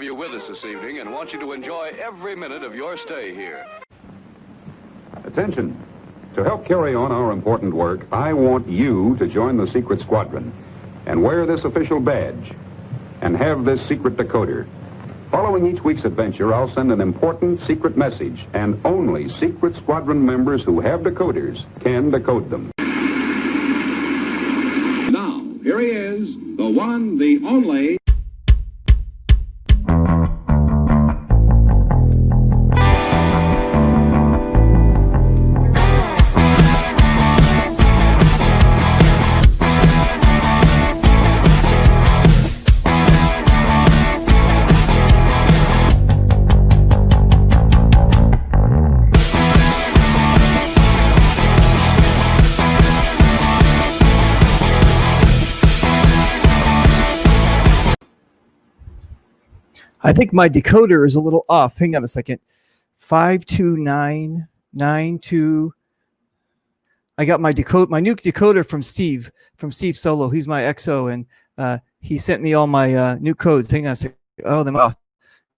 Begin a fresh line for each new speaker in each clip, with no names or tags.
have you with us this evening and want you to enjoy every minute of your stay here.
Attention. To help carry on our important work, I want you to join the secret squadron and wear this official badge and have this secret decoder. Following each week's adventure, I'll send an important secret message, and only secret squadron members who have decoders can decode them.
Now, here he is, the one, the only...
I think my decoder is a little off. Hang on a second. 52992. I got my new decoder from Steve Solo. He's my XO, and he sent me all my new codes. Hang on a second. Oh, them off.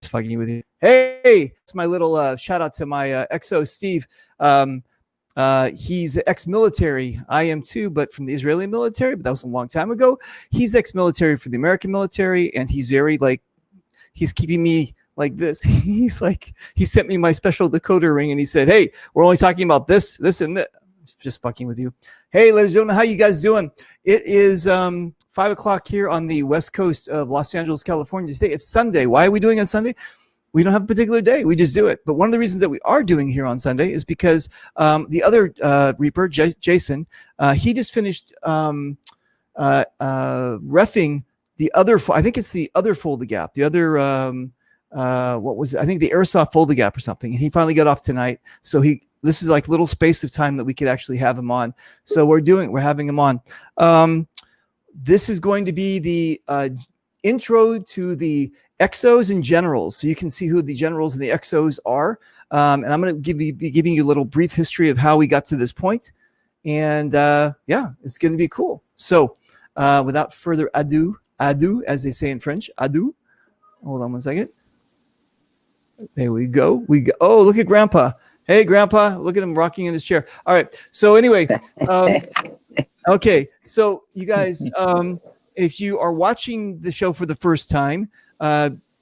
Just fucking with you. Hey, it's my little shout out to my XO Steve. He's ex-military. I am too, but from the Israeli military. But that was a long time ago. He's ex-military for the American military, and he's very he's keeping me like this. He sent me my special decoder ring, and he said, "Hey, we're only talking about this, and that." Just fucking with you. Hey, ladies and gentlemen, how you guys doing? It is 5 o'clock here on the west coast of Los Angeles, California. Today it's Sunday. Why are we doing it on Sunday? We don't have a particular day. We just do it. But one of the reasons that we are doing here on Sunday is because the other Reaper, Jason, he just finished reffing the other, I think it's the other Fulda Gap, the other, what was it? I think the Airsoft Fulda Gap or something. And he finally got off tonight. So this is like a little space of time that we could actually have him on. So we're having him on. This is going to be the intro to the XOs and generals. So you can see who the generals and the XOs are. And I'm going to be giving you a little brief history of how we got to this point. And yeah, it's going to be cool. So without further ado, as they say in French, ado. Hold on one second. There we go. Oh, look at Grandpa. Hey, Grandpa. Look at him rocking in his chair. All right. So anyway, okay. So you guys, if you are watching the show for the first time,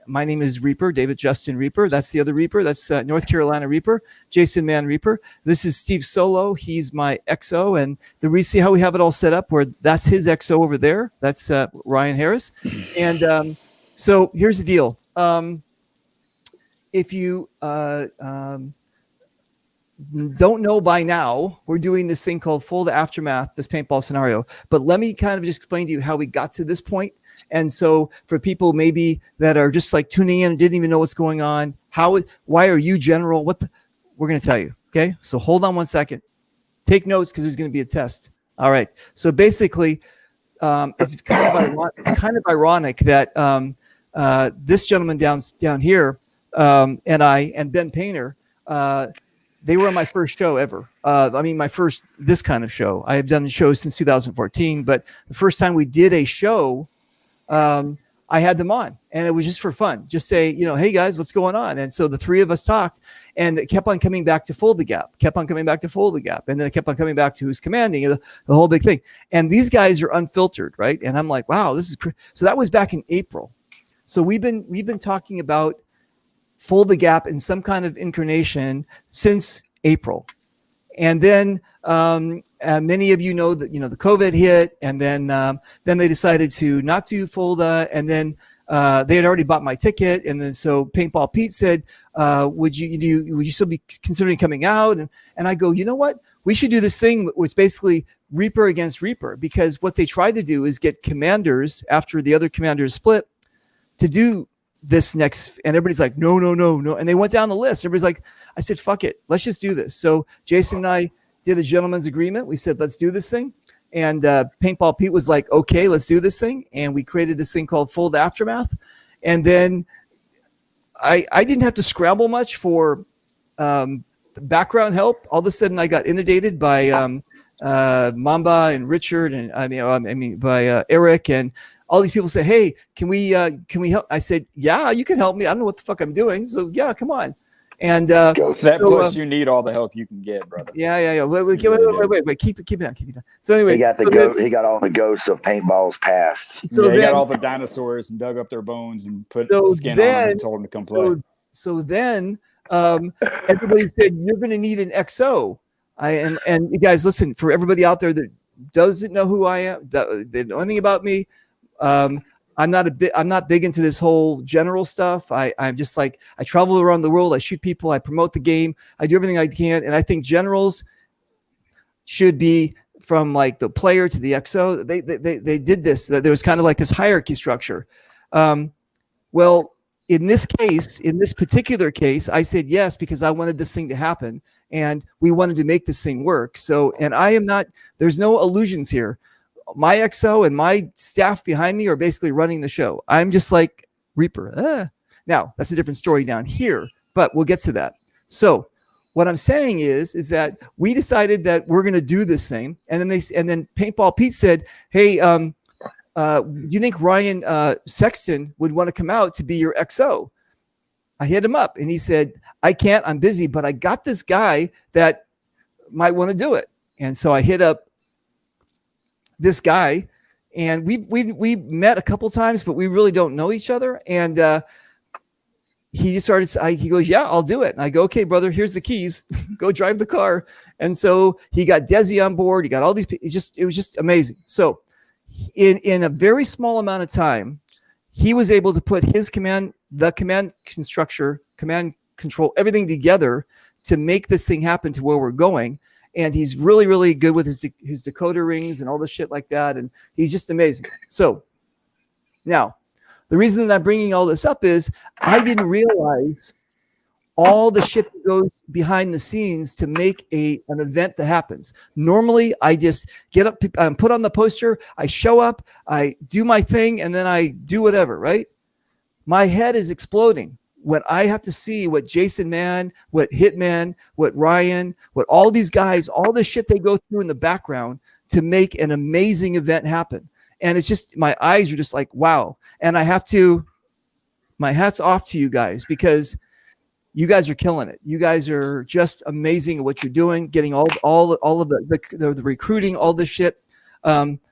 my name is Reaper, David Justin Reaper. That's the other Reaper. That's North Carolina Reaper, Jason Mann Reaper. This is Steve Solo. He's my XO. And we see how we have it all set up where that's his XO over there. That's Ryan Harris. And so here's the deal. If you don't know by now, we're doing this thing called Fulda Aftermath, this paintball scenario. But let me kind of just explain to you how we got to this point. And so for people maybe that are just like tuning in and didn't even know what's going on, why are you general? We're going to tell you. Okay. So hold on one second. Take notes because there's going to be a test. All right. So basically, it's kind of ironic that this gentleman down here and Ben Painter, they were on my first show ever. My first this kind of show. I have done shows since 2014, but the first time we did a show, I had them on, and it was just for fun. Just say, hey guys, what's going on? And so the three of us talked, and it kept on coming back to Fulda Gap, and then it kept on coming back to who's commanding, the whole big thing. And these guys are unfiltered, right? And I'm like, wow, this is so that was back in April. So we've been talking about Fulda Gap in some kind of incarnation since April. And then many of you know that the COVID hit, and then they decided to not do Fulda, and then they had already bought my ticket, and then so Paintball Pete said, "Would you still be considering coming out?" And I go, you know what? We should do this thing where it's basically Reaper against Reaper, because what they tried to do is get commanders after the other commanders split to do this next, and everybody's like, no, and they went down the list. Everybody's like, I said, fuck it, let's just do this. So Jason and I did a gentleman's agreement. We said, let's do this thing. And Paintball Pete was like, okay, let's do this thing. And we created this thing called Fulda Aftermath. And then I didn't have to scramble much for background help. All of a sudden I got inundated by Mamba and Richard, and by Eric, and all these people say, hey, can we help? I said, yeah, you can help me. I don't know what the fuck I'm doing. So yeah, come on. And
plus you need all the help you can get, brother.
Yeah. Wait. Keep it down. So anyway,
he got all the ghosts of paintballs past.
So he got all the dinosaurs and dug up their bones and put skin on them and told them to come play.
So then everybody said, you're going to need an XO. And you guys, listen, for everybody out there that doesn't know who I am, they know anything about me. I'm not big into this whole general stuff. I'm just like, I travel around the world. I shoot people. I promote the game. I do everything I can. And I think generals should be from like the player to the XO. They did this. There was kind of like this hierarchy structure. Well, in this particular case, I said yes, because I wanted this thing to happen and we wanted to make this thing work. So, and there's no illusions here. My XO and my staff behind me are basically running the show. I'm just like Reaper. Now that's a different story down here, but we'll get to that. So what I'm saying is that we decided that we're going to do this thing. And then Paintball Pete said, hey, do you think Ryan Sexton would want to come out to be your XO? I hit him up and he said, I can't, I'm busy, but I got this guy that might want to do it. And so I hit up this guy, and we met a couple times, but we really don't know each other. And he just he goes, yeah, I'll do it. And I go, okay, brother, here's the keys. Go drive the car. And so he got Desi on board. He got all these. It was just amazing. So in a very small amount of time, he was able to put the command control, everything together to make this thing happen to where we're going. And he's really, really good with his decoder rings and all the shit like that. And he's just amazing. So now the reason that I'm bringing all this up is I didn't realize all the shit that goes behind the scenes to make an event that happens. Normally I just get up, put on the poster, I show up, I do my thing, and then I do whatever, right? My head is exploding when I have to see what Jason Mann, what Hitman, what Ryan, what all these guys, all the shit they go through in the background to make an amazing event happen. And it's just, my eyes are just like, wow. And my hat's off to you guys, because you guys are killing it. You guys are just amazing at what you're doing, getting all of the recruiting, all this shit.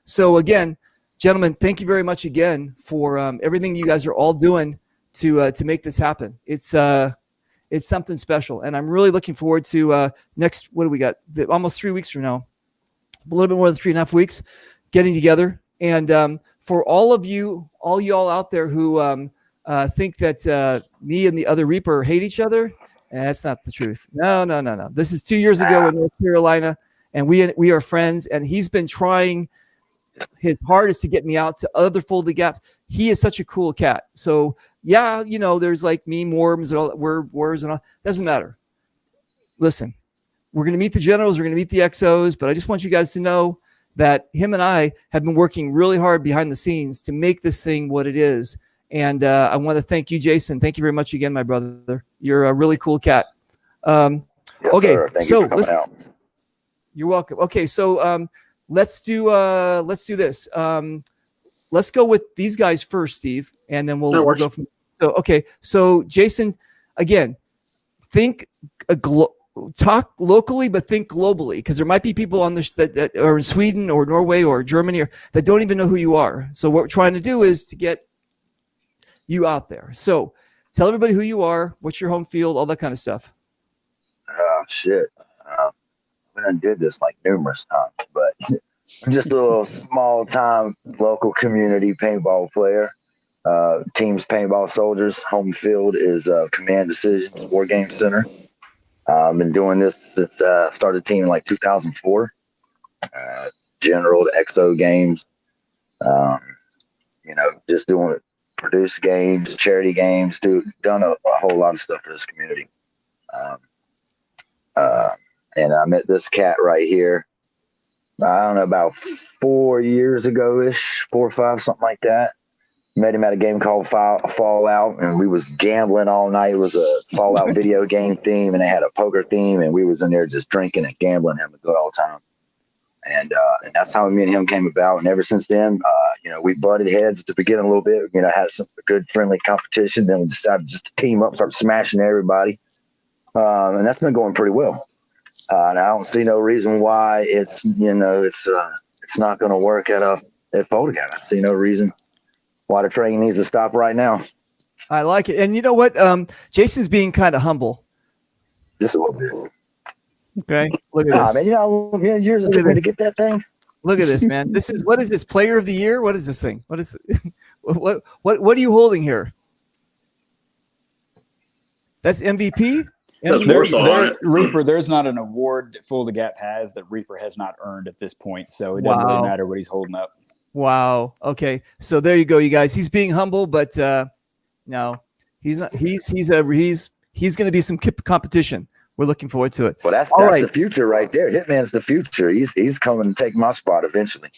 So again, gentlemen, thank you very much again for everything you guys are all doing to make this happen. It's something special, and I'm really looking forward to next. What do we got? Almost 3 weeks from now, a little bit more than 3.5 weeks, getting together. And for all y'all out there who think that me and the other Reaper hate each other, that's not the truth. No. This is 2 years ago in North Carolina, and we are friends. And he's been trying his hardest to get me out to other Fulda Gaps. He is such a cool cat. So yeah, there's like meme worms and all that, words and all. Doesn't matter. Listen, we're going to meet the generals. We're going to meet the XOs, but I just want you guys to know that him and I have been working really hard behind the scenes to make this thing what it is. And I want to thank you, Jason. Thank you very much again, my brother. You're a really cool cat.
Yes,
okay,
sir. Thank
so
you for coming out.
You're welcome. Okay, so let's do this. Let's go with these guys first, Steve, and then we'll go from. So okay, so Jason, again, talk locally, but think globally, because there might be people on this that are in Sweden or Norway or Germany that don't even know who you are. So what we're trying to do is to get you out there. So tell everybody who you are, what's your home field, all that kind of stuff.
Oh shit! I did this like numerous times, but I'm just a little small time local community paintball player. Teams Paintball Soldiers. Home field is Command Decisions War Game Center. I've been doing this since started team in like 2004. General to XO games. Just doing it. Produce games, charity games, done a whole lot of stuff for this community. And I met this cat right here, I don't know, about 4 years ago-ish, 4 or 5, something like that. Met him at a game called Fallout, and we was gambling all night. It was a Fallout video game theme, and they had a poker theme, and we was in there just drinking and gambling, having a good all time. And that's how me and him came about. And ever since then, we butted heads at the beginning a little bit. Had some good friendly competition. Then we decided just to team up, start smashing everybody, and that's been going pretty well. And I don't see no reason why it's not going to work at Fulda Gap. I see no reason why the train needs to stop right now.
I like it. And you know what? Jason's being kind of humble.
Just a little bit.
Okay. Look at this.
Man, years it took me to get that thing.
Look at this, man. What is this? Player of the year? What is this thing? What is what are you holding here? That's MVP?
Reaper, there's not an award that Fulda Gap has that Reaper has not earned at this point. So it doesn't really matter what he's holding up.
Wow. Okay. So there you go, you guys. He's being humble, but no, he's not. He's going to be some competition. We're looking forward to it.
Well, that's right. The future right there. Hitman's the future. He's coming to take my spot eventually.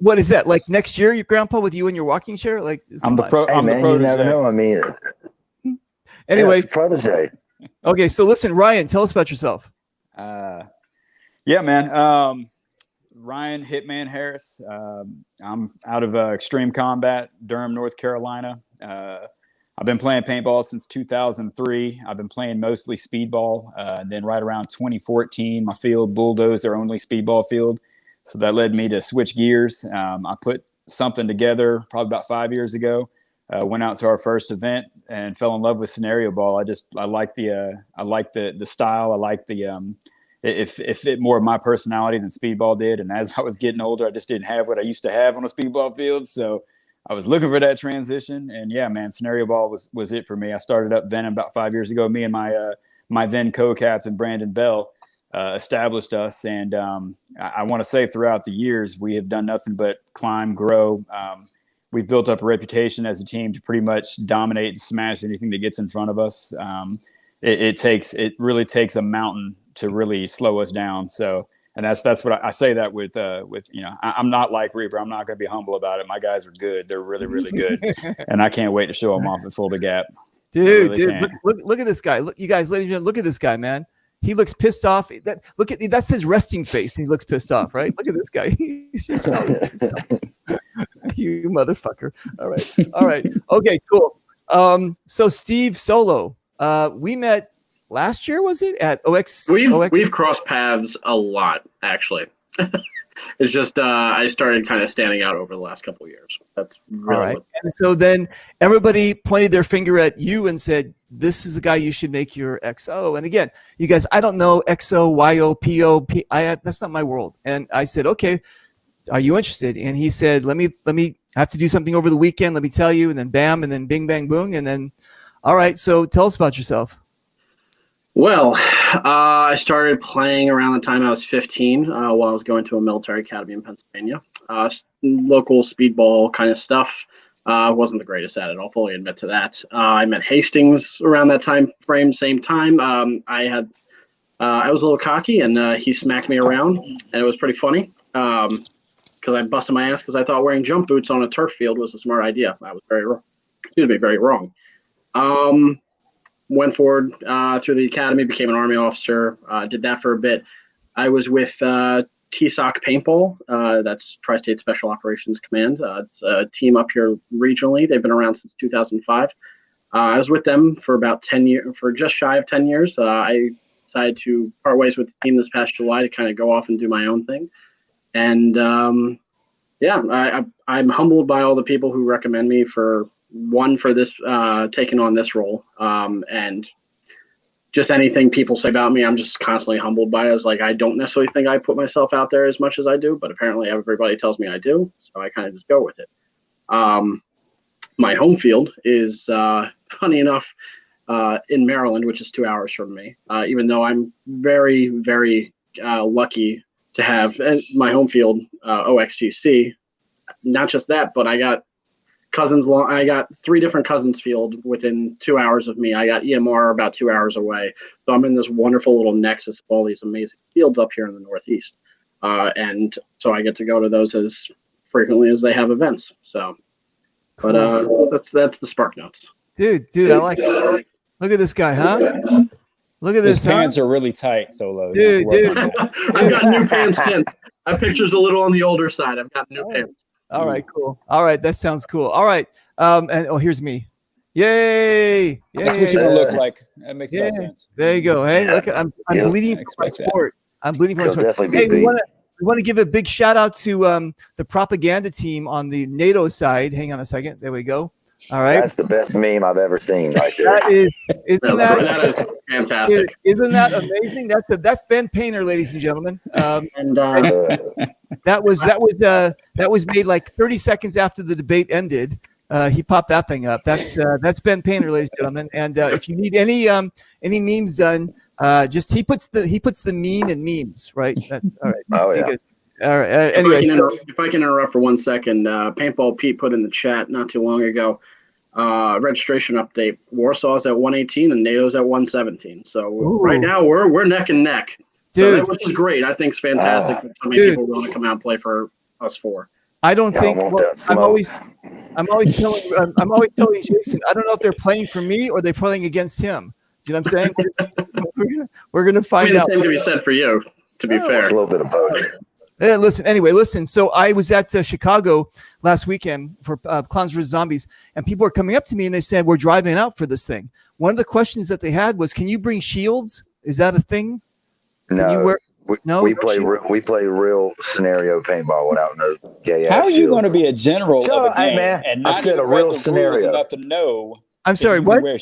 What is that? Like next year, your grandpa with you in your walking chair? Like
I'm the protege.
You never know. I mean,
anyway,
protege.
Okay, so listen, Ryan, tell us about yourself.
Yeah, man. Ryan Hitman Harris. I'm out of Extreme Combat, Durham, North Carolina. I've been playing paintball since 2003. I've been playing mostly speedball. And then right around 2014, my field bulldozed their only speedball field. So that led me to switch gears. I put something together probably about 5 years ago. Went out to our first event and fell in love with scenario ball. I like the style. I like it fit more of my personality than speedball did. And as I was getting older, I just didn't have what I used to have on a speedball field. So I was looking for that transition. And yeah, man, scenario ball was it for me. I started up Venom about 5 years ago. Me and my then co-captain Brandon Bell established us. And I want to say throughout the years, we have done nothing but climb, grow. We've built up a reputation as a team to pretty much dominate and smash anything that gets in front of us. It really takes a mountain to really slow us down. So, and that's what I say that with I'm not like Reaper. I'm not going to be humble about it. My guys are good. They're really, really good. And I can't wait to show them off at Fulda Gap.
Dude, look at this guy. Look, you guys, ladies and gentlemen, look at this guy, man. He looks pissed off. That's his resting face. He looks pissed off, right? Look at this guy. He's just always pissed off. You motherfucker. All right. Okay, cool. So Steve Solo, we met last year, was it at OX?
We've crossed paths a lot, actually. It's just I started kind of standing out over the last couple of years. That's really
all right. And so then everybody pointed their finger at you and said, "This is the guy you should make your XO." And again, you guys, I don't know XO, YO, PO, that's not my world. And I said, "Okay, are you interested?" And he said, "Let me. I have to do something over the weekend. Let me tell you." And then bam, and then bing, bang, boom, and then, all right. So tell us about yourself.
Well, I started playing around the time I was 15 while I was going to a military academy in Pennsylvania. Local speedball kind of stuff. Wasn't the greatest at it. I'll fully admit to that. I met Hastings around that time frame, same time. I was a little cocky, and he smacked me around, and it was pretty funny because I busted my ass because I thought wearing jump boots on a turf field was a smart idea. I was very wrong. Went forward through the academy, became an Army officer, did that for a bit. I was with TSOC Paintball, that's Tri-State Special Operations Command. It's a team up here regionally. They've been around since 2005. I was with them for about 10 years, for just shy of 10 years. I decided to part ways with the team this past July to kind of go off and do my own thing. And I'm humbled by all the people who recommend me for this, taking on this role. And just anything people say about me, I'm just constantly humbled by it. It's like, I don't necessarily think I put myself out there as much as I do, but apparently everybody tells me I do. So I kind of just go with it. My home field is, funny enough, in Maryland, which is 2 hours from me, even though I'm very, very lucky to have my home field, OXTC. Not just that, but I got I got 3 different cousins field within 2 hours of me. I got EMR about 2 hours away. So I'm in this wonderful little nexus of all these amazing fields up here in the Northeast. And so I get to go to those as frequently as they have events. So, but that's the Spark Notes.
Dude, I like it. Look at this guy, huh? Look at
His
this,
pants are really tight, Solo.
Dude.
I've got new pants since. My picture's a little on the older side. I've got new pants.
All right, cool. All right, that sounds cool. All right, and here's me. Yay!
That's what you're gonna look like. That makes no sense.
There you go. Hey, look, I'm bleeding for my sport. I'm bleeding for my sport. Hey, we want to give a big shout out to the propaganda team on the NATO side. Hang on a second. There we go. All right.
That's the best meme I've ever seen right there.
That is fantastic.
Dude, isn't that amazing? That's Ben Painter, ladies and gentlemen. That was made like 30 seconds after the debate ended. He popped that thing up. That's Ben Painter, ladies and gentlemen. And if you need any memes done, just he puts the mean in memes, right? That's all right.
Oh yeah.
All right. Anyway,
if I can interrupt for 1 second, Paintball Pete put in the chat not too long ago. Registration update: Warsaw's at 118 and NATO's at 117. So right now we're neck and neck. So that, which is great. I think it's fantastic that so many people want to come out and play for us four.
I don't think. Well, I'm always telling Jason. I don't know if they're playing for me or they're playing against him. You know what I'm saying? we're gonna find out.
The same to be said for you. To be fair,
it's a little bit of both.
Listen. So I was at Chicago last weekend for Clowns vs. Zombies, and people were coming up to me and they said, "We're driving out for this thing." One of the questions that they had was, "Can you bring shields? Is that a thing?"
We play real scenario paintball without no gay.
How are you going to be a general of a game
man,
and not
a real scenario
enough to know?
I'm sorry. What? I'm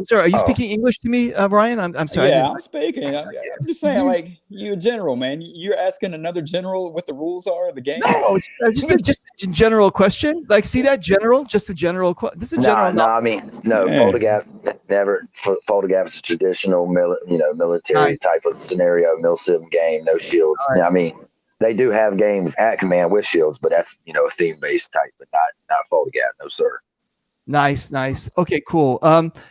sorry. Are you speaking English to me, Ryan? I'm sorry.
Yeah, I'm speaking. I'm just saying, like, you're a general, man. You're asking another general what the rules are of the game.
No, just a general question. Like, see that general? Just a general question. This is a general.
No, I mean, no. Fulda Gap never. Fulda Gap is a traditional, military type of scenario, mil-sim game. No shields. Right. I mean, they do have games at command with shields, but that's a theme-based type, but not Fulda Gap. No, sir.
Nice. Okay, cool.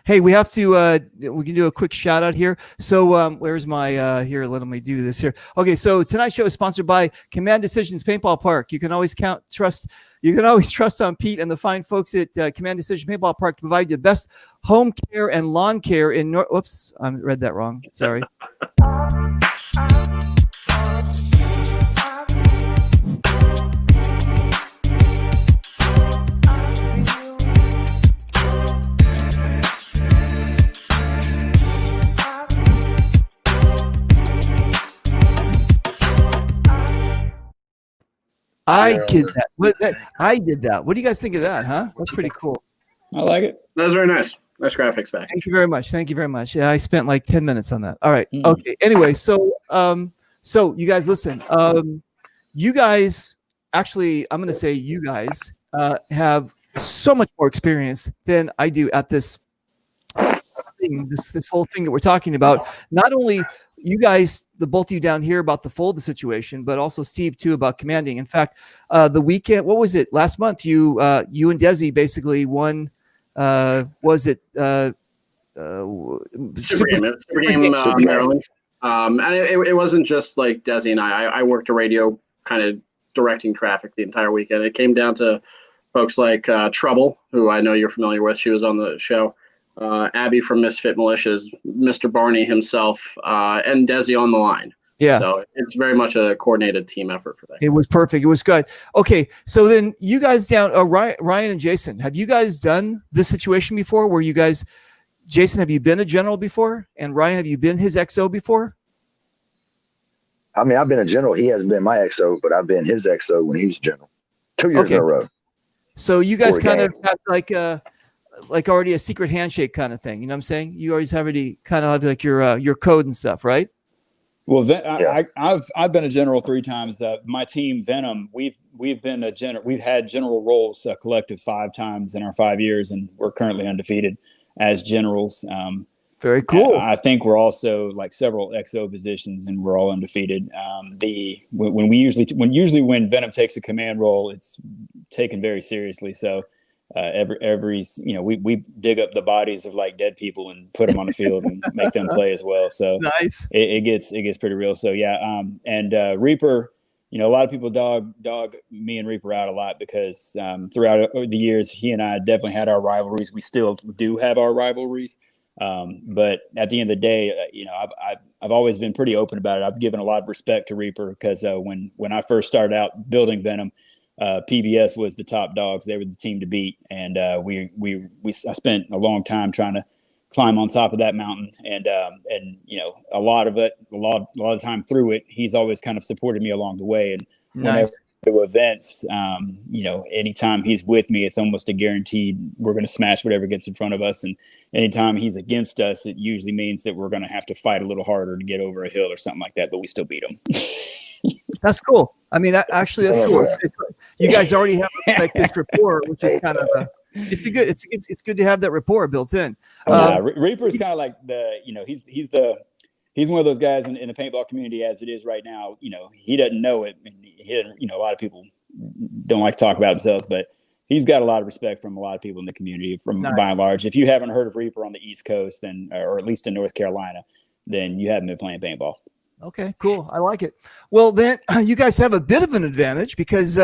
Hey, we have to, we can do a quick shout out here. So, where's my, here, let me do this here. Okay. So tonight's show is sponsored by Command Decisions Paintball Park. You can always trust on Pete and the fine folks at Command Decision Paintball Park to provide you the best home care and lawn care in whoops, I read that wrong. Sorry. I did that. What do you guys think of that, huh? That's pretty cool.
I like it.
That was very nice. Nice graphics back.
Thank you very much. Yeah, I spent like 10 minutes on that. All right. Okay. Anyway, so you guys listen. You guys actually, I'm going to say you guys have so much more experience than I do at this thing, this whole thing that we're talking about. Not only you guys, the both of you down here about the Fulda situation, but also Steve too about commanding. In fact, the weekend, what was it? Last month, you and Desi basically won. Was it
Super Game Maryland? And it wasn't just like Desi and I worked a radio kind of directing traffic the entire weekend. It came down to folks like Trouble, who I know you're familiar with. She was on the show. Abby from Misfit Militias, Mr. Barney himself, and Desi on the line.
Yeah.
So it's very much a coordinated team effort for that.
It was perfect. It was good. Okay. So then you guys down, Ryan and Jason, have you guys done this situation before where you guys, Jason, have you been a general before? And Ryan, have you been his XO before?
I mean, I've been a general. He hasn't been my XO, but I've been his XO when he was general. 2 years in a row.
So you guys kind of have like already a secret handshake kind of thing. You know what I'm saying? You always have already kind of have like your code and stuff, right?
Well, I've been a general 3 times. My team Venom, we've been a general. We've had general roles collective 5 times in our 5 years, and we're currently undefeated as generals.
Very cool.
I think we're also like several XO positions, and we're all undefeated. When Venom takes a command role, it's taken very seriously. So. We dig up the bodies of like dead people and put them on the field and make them play as well. So
nice.
It gets pretty real. So yeah. Reaper, a lot of people dog me and Reaper out a lot because throughout the years, he and I definitely had our rivalries. We still do have our rivalries. But at the end of the day, I've always been pretty open about it. I've given a lot of respect to Reaper because when I first started out building Venom, PBS was the top dogs. They were the team to beat, and I spent a long time trying to climb on top of that mountain, and a lot of the time through it, he's always kind of supported me along the way. And whenever to events, anytime he's with me, it's almost a guaranteed we're going to smash whatever gets in front of us. And anytime he's against us, it usually means that we're going to have to fight a little harder to get over a hill or something like that, but we still beat him.
That's cool. I mean, that's cool. It's you guys already have like this rapport, which is kind of it's good to have that rapport built in.
Reaper's kind of like he's one of those guys in the paintball community as it is right now. He doesn't know it. And a lot of people don't like to talk about themselves, but he's got a lot of respect from a lot of people in the community by and large. If you haven't heard of Reaper on the East Coast, or at least in North Carolina, then you haven't been playing paintball.
Okay, cool. I like it. Well, then you guys have a bit of an advantage because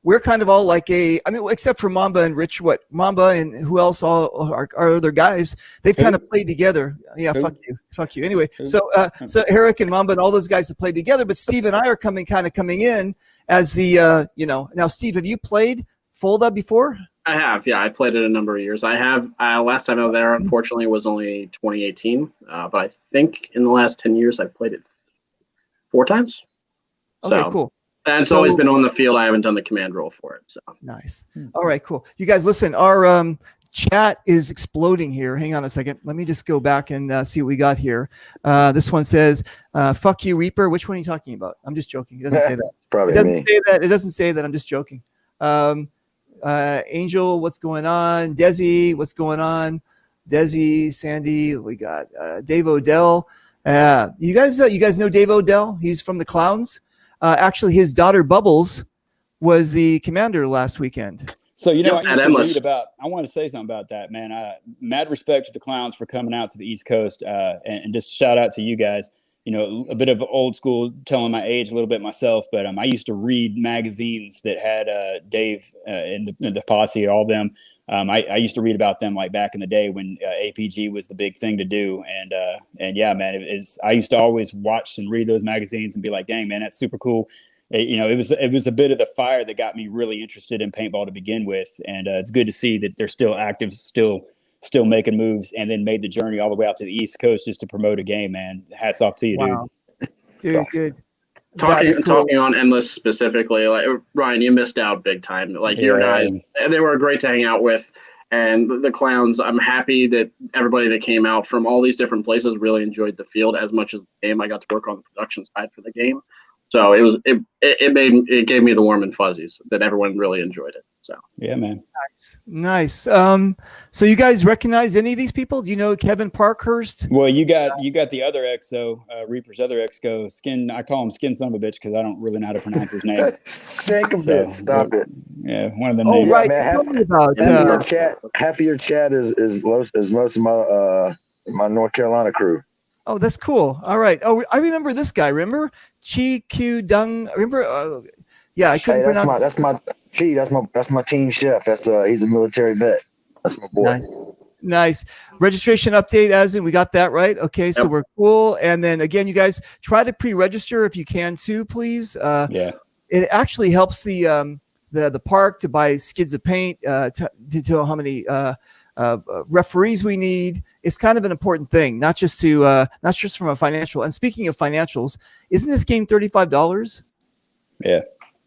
we're kind of all like except for Mamba and Rich, Mamba and who else all our other guys, they've kind of played together. Yeah, fuck you. Anyway, so Eric and Mamba and all those guys have played together, but Steve and I are coming in as the, now Steve, have you played Fulda before?
I have, yeah. I played it a number of years. I have. Last time I was there, unfortunately, was only 2018. But I think in the last 10 years, I've played it 4 times.
Okay, cool.
And it's always been on the field. I haven't done the command role for it. So
nice. All right, cool. You guys, listen. Our chat is exploding here. Hang on a second. Let me just go back and see what we got here. This one says, "Fuck you, Reaper." Which one are you talking about? I'm just joking. It doesn't say that.
Probably
it doesn't
me.
say that. It doesn't say that. I'm just joking. Angel, what's going on? Desi, what's going on? Desi, Sandy, we got Dave Odell. You guys know Dave Odell? He's from the Clowns. Actually, his daughter Bubbles was the commander last weekend.
So I want to say something about that, man. Mad respect to the Clowns for coming out to the East Coast, and just shout out to you guys. A bit of old school, telling my age a little bit myself, but I used to read magazines that had Dave and the posse, all them. I used to read about them like back in the day when APG was the big thing to do, and yeah, man, I used to always watch and read those magazines and be like, dang, man, that's super cool. It was a bit of the fire that got me really interested in paintball to begin with, and it's good to see that they're still active, still making moves, and then made the journey all the way out to the East Coast just to promote a game, man. Hats off to you,
dude. Good.
Talking on Endless specifically, like Ryan, you missed out big time. Like your guys, they were great to hang out with, and the Clowns. I'm happy that everybody that came out from all these different places really enjoyed the field as much as the game. I got to work on the production side for the game, so it gave me the warm and fuzzies that everyone really enjoyed it. So
yeah, man.
Nice. So you guys recognize any of these people? Do you know Kevin Parkhurst?
Well, you got the other XO, Reaper's other XO, Skin. I call him Skin Son of a Bitch because I don't really know how to pronounce his name.
Stop it.
Yeah, one of the names.
Oh, right.
Man, half of your chat is most of my North Carolina crew.
Oh, that's cool. All right. Oh, I remember this guy. Remember Chi Q Dung? Remember? Yeah, I couldn't pronounce.
That's my team chef. He's a military vet. That's my boy.
Nice. Registration update, as in we got that right. Okay, so we're cool. And then again, you guys try to pre-register if you can too, please. It actually helps the park to buy skids of paint, to tell how many referees we need. It's kind of an important thing, not just from a financial. And speaking of financials, isn't this game $35?
Yeah.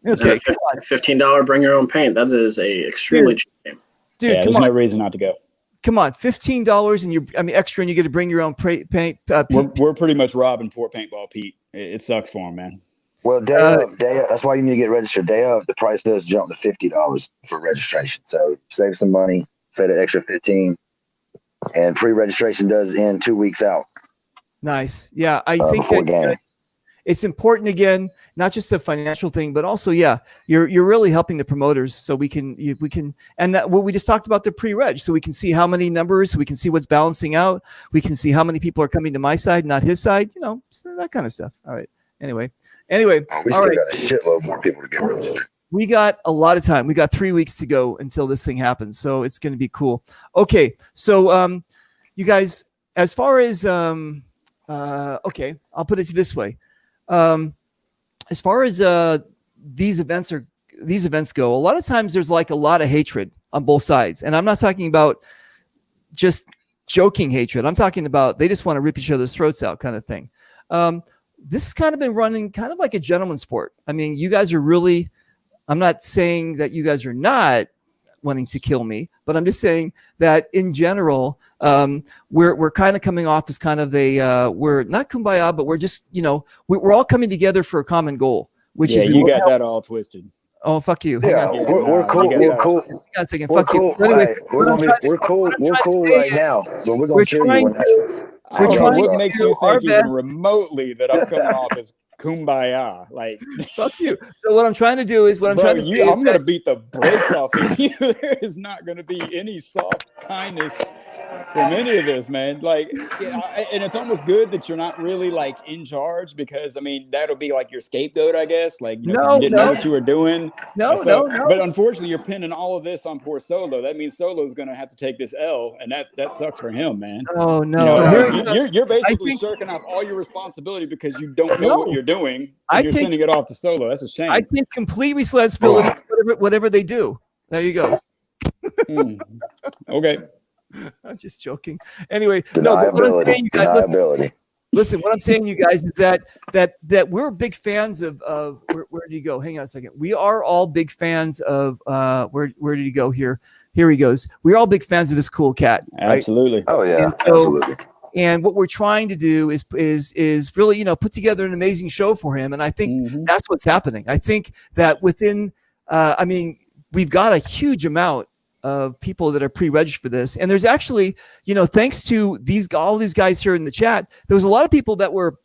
Okay. $15 bring your own paint. That is a extremely cheap game.
Dude,
there's no reason not to go.
Come on, $15 and extra, and you get to bring your own paint.
We're pretty much robbing poor paintball Pete. It sucks for him, man.
Well, day of, that's why you need to get registered. Day of, the price does jump to $50 for registration. So save some money, say that extra $15, and pre-registration does end 2 weeks out.
Nice. Yeah, I think that it's important, again, not just a financial thing, but also, you're really helping the promoters, so we can, and that what we just talked about, the pre-reg, so we can see how many numbers, we can see what's balancing out, we can see how many people are coming to my side, not his side, so that kind of stuff. All right. Anyway,
we still got a shitload more people to get registered.
We got a lot of time. We got 3 weeks to go until this thing happens, so it's going to be cool. Okay, so you guys, as far as okay, I'll put it this way. As far as these events go, a lot of times there's like a lot of hatred on both sides, and I'm not talking about just joking hatred. I'm talking about they just want to rip each other's throats out, kind of thing. This has kind of been running kind of like a gentleman's sport. I mean, you guys are really. I'm not saying that you guys are not wanting to kill me, but I'm just saying that in general, we're kind of coming off as kind of we're not kumbaya, but we're just, we're all coming together for a common goal, which is
you got that all twisted.
Oh, fuck you. Hang
Yeah,
on.
we're cool. We're cool.
Hang on a second.
We're
Fuck
cool.
you. So anyway,
Hey, we're cool. We're cool right now. But we're gonna kill you when that.
I don't know
trying
what
to
makes
do
you
our
think even
best.
remotely that I'm coming off as kumbaya. Like,
fuck you. So what I'm trying to do is I'm trying to say
I'm going to beat the brakes off of you. There is not going to be any soft kindness from any of this, man. Like, and it's almost good that you're not really like in charge, because I mean that'll be like your scapegoat, I guess. Like, you didn't know what you were doing.
No.
But unfortunately, you're pinning all of this on poor Solo. That means Solo's going to have to take this L, and that sucks for him, man.
Oh no,
you're basically shirking off all your responsibility because you don't know what you're doing. And you're sending it off to Solo. That's a shame.
I take complete responsibility for whatever they do. There you go.
Okay.
I'm just joking. Anyway, no, but what I'm saying, you guys, listen, what I'm saying, you guys, is that we're big fans of where did he go? Hang on a second. We are all big fans of where did he go here? Here he goes. We're all big fans of this cool cat. Right?
Absolutely.
Oh yeah, absolutely.
And what we're trying to do is really, put together an amazing show for him. And I think that's what's happening. I think that within, we've got a huge amount of people that are pre-registered for this. And there's actually, thanks to all these guys here in the chat, there was a lot of people that were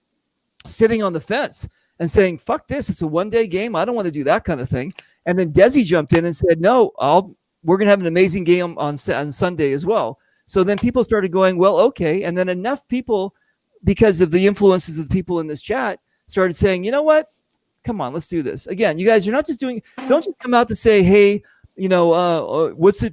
sitting on the fence and saying, fuck this, it's a one-day game. I don't want to do that kind of thing. And then Desi jumped in and said, no, we're going to have an amazing game on Sunday as well. So then people started going, well, okay. And then enough people, because of the influences of the people in this chat, started saying, you know what? Come on, let's do this. Again, you guys, you're not just don't just come out to say, hey, what's in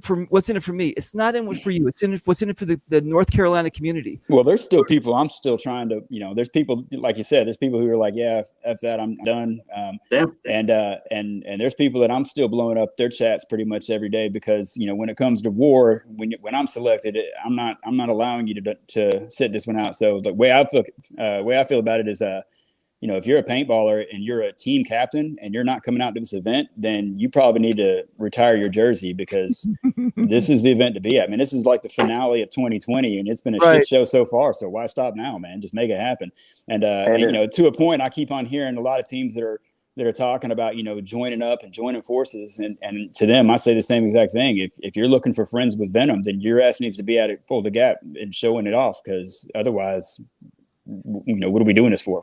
it for me? It's not in it for you. What's in it for the North Carolina community.
Well, there's still people I'm still trying to, there's people, like you said, there's people who are like, yeah, that's that, I'm done. And there's people that I'm still blowing up their chats pretty much every day, because, when it comes to war, when I'm selected, I'm not allowing you to sit this one out. So the way I feel about it is, if you're a paintballer and you're a team captain and you're not coming out to this event, then you probably need to retire your jersey, because this is the event to be at. I mean, this is like the finale of 2020, and it's been a shit show so far. So why stop now, man? Just make it happen. And to a point, I keep on hearing a lot of teams that are talking about, joining up and joining forces. And to them, I say the same exact thing. If you're looking for friends with Venom, then your ass needs to be at Fulda Gap and showing it off, because otherwise, what are we doing this for?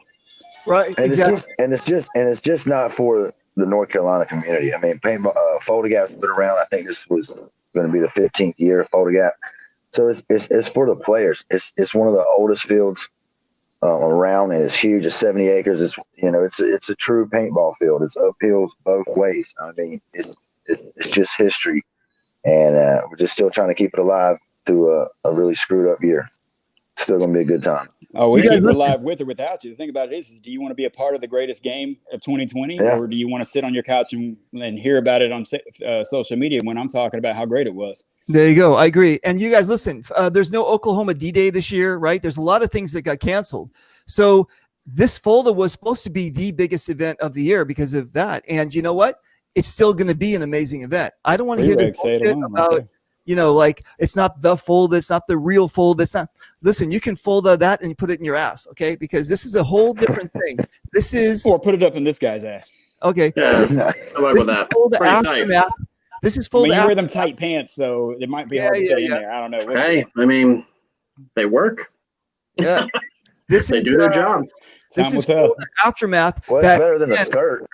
Right.
And
exactly.
it's just not for the North Carolina community. I mean, Fulda Gap's been around. I think this was going to be the 15th year of Fulda Gap. So it's for the players. It's one of the oldest fields around, and it's huge. It's 70 acres. It's a true paintball field. It's uphills both ways. I mean, it's just history, and we're just still trying to keep it alive through a really screwed up year. Still gonna be a good time.
Oh, we keep it alive with or without you. The thing about it is do you want to be a part of the greatest game of 2020, or do you want to sit on your couch and hear about it on social media when I'm talking about how great it was?
There you go. I agree. And you guys, listen, there's no Oklahoma D-Day this year, right? There's a lot of things that got canceled. So this Fulda was supposed to be the biggest event of the year because of that. And you know what? It's still going to be an amazing event. I don't want to hear the bullshit about, like it's not the Fulda, it's not the real Fulda. It's not. Listen, you can Fulda that and you put it in your ass, okay? Because this is a whole different thing. This is
or put it up in this guy's ass.
Okay.
Yeah, I like with that.
Fulda aftermath. This is Fulda.
You wear them tight pants, so it might be hard to stay in there. I don't know.
Hey, I mean, they work.
Yeah,
they do their job.
This is Fulda aftermath.
Well, it's better than a skirt.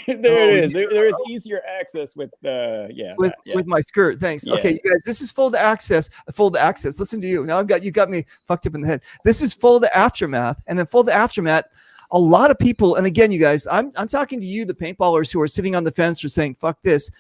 There it is. There is easier access with
with my skirt. Thanks.
Yeah.
Okay, you guys, this is Fulda access. Fulda access. Listen to you. Now you got me fucked up in the head. This is Fulda aftermath, and then Fulda aftermath. A lot of people, and again, you guys, I'm talking to you, the paintballers who are sitting on the fence or saying, "Fuck this."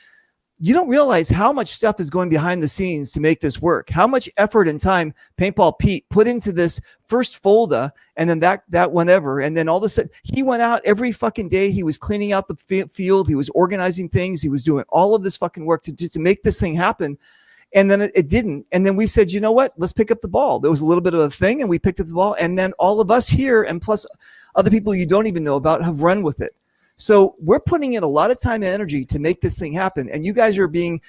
you don't realize how much stuff is going behind the scenes to make this work. How much effort and time Paintball Pete put into this first Fulda, and then that whenever, and then all of a sudden he went out every fucking day. He was cleaning out the field. He was organizing things. He was doing all of this fucking work to make this thing happen. And then it didn't. And then we said, you know what? Let's pick up the ball. There was a little bit of a thing, and we picked up the ball. And then all of us here, and plus other people you don't even know about, have run with it. So we're putting in a lot of time and energy to make this thing happen. And you guys are being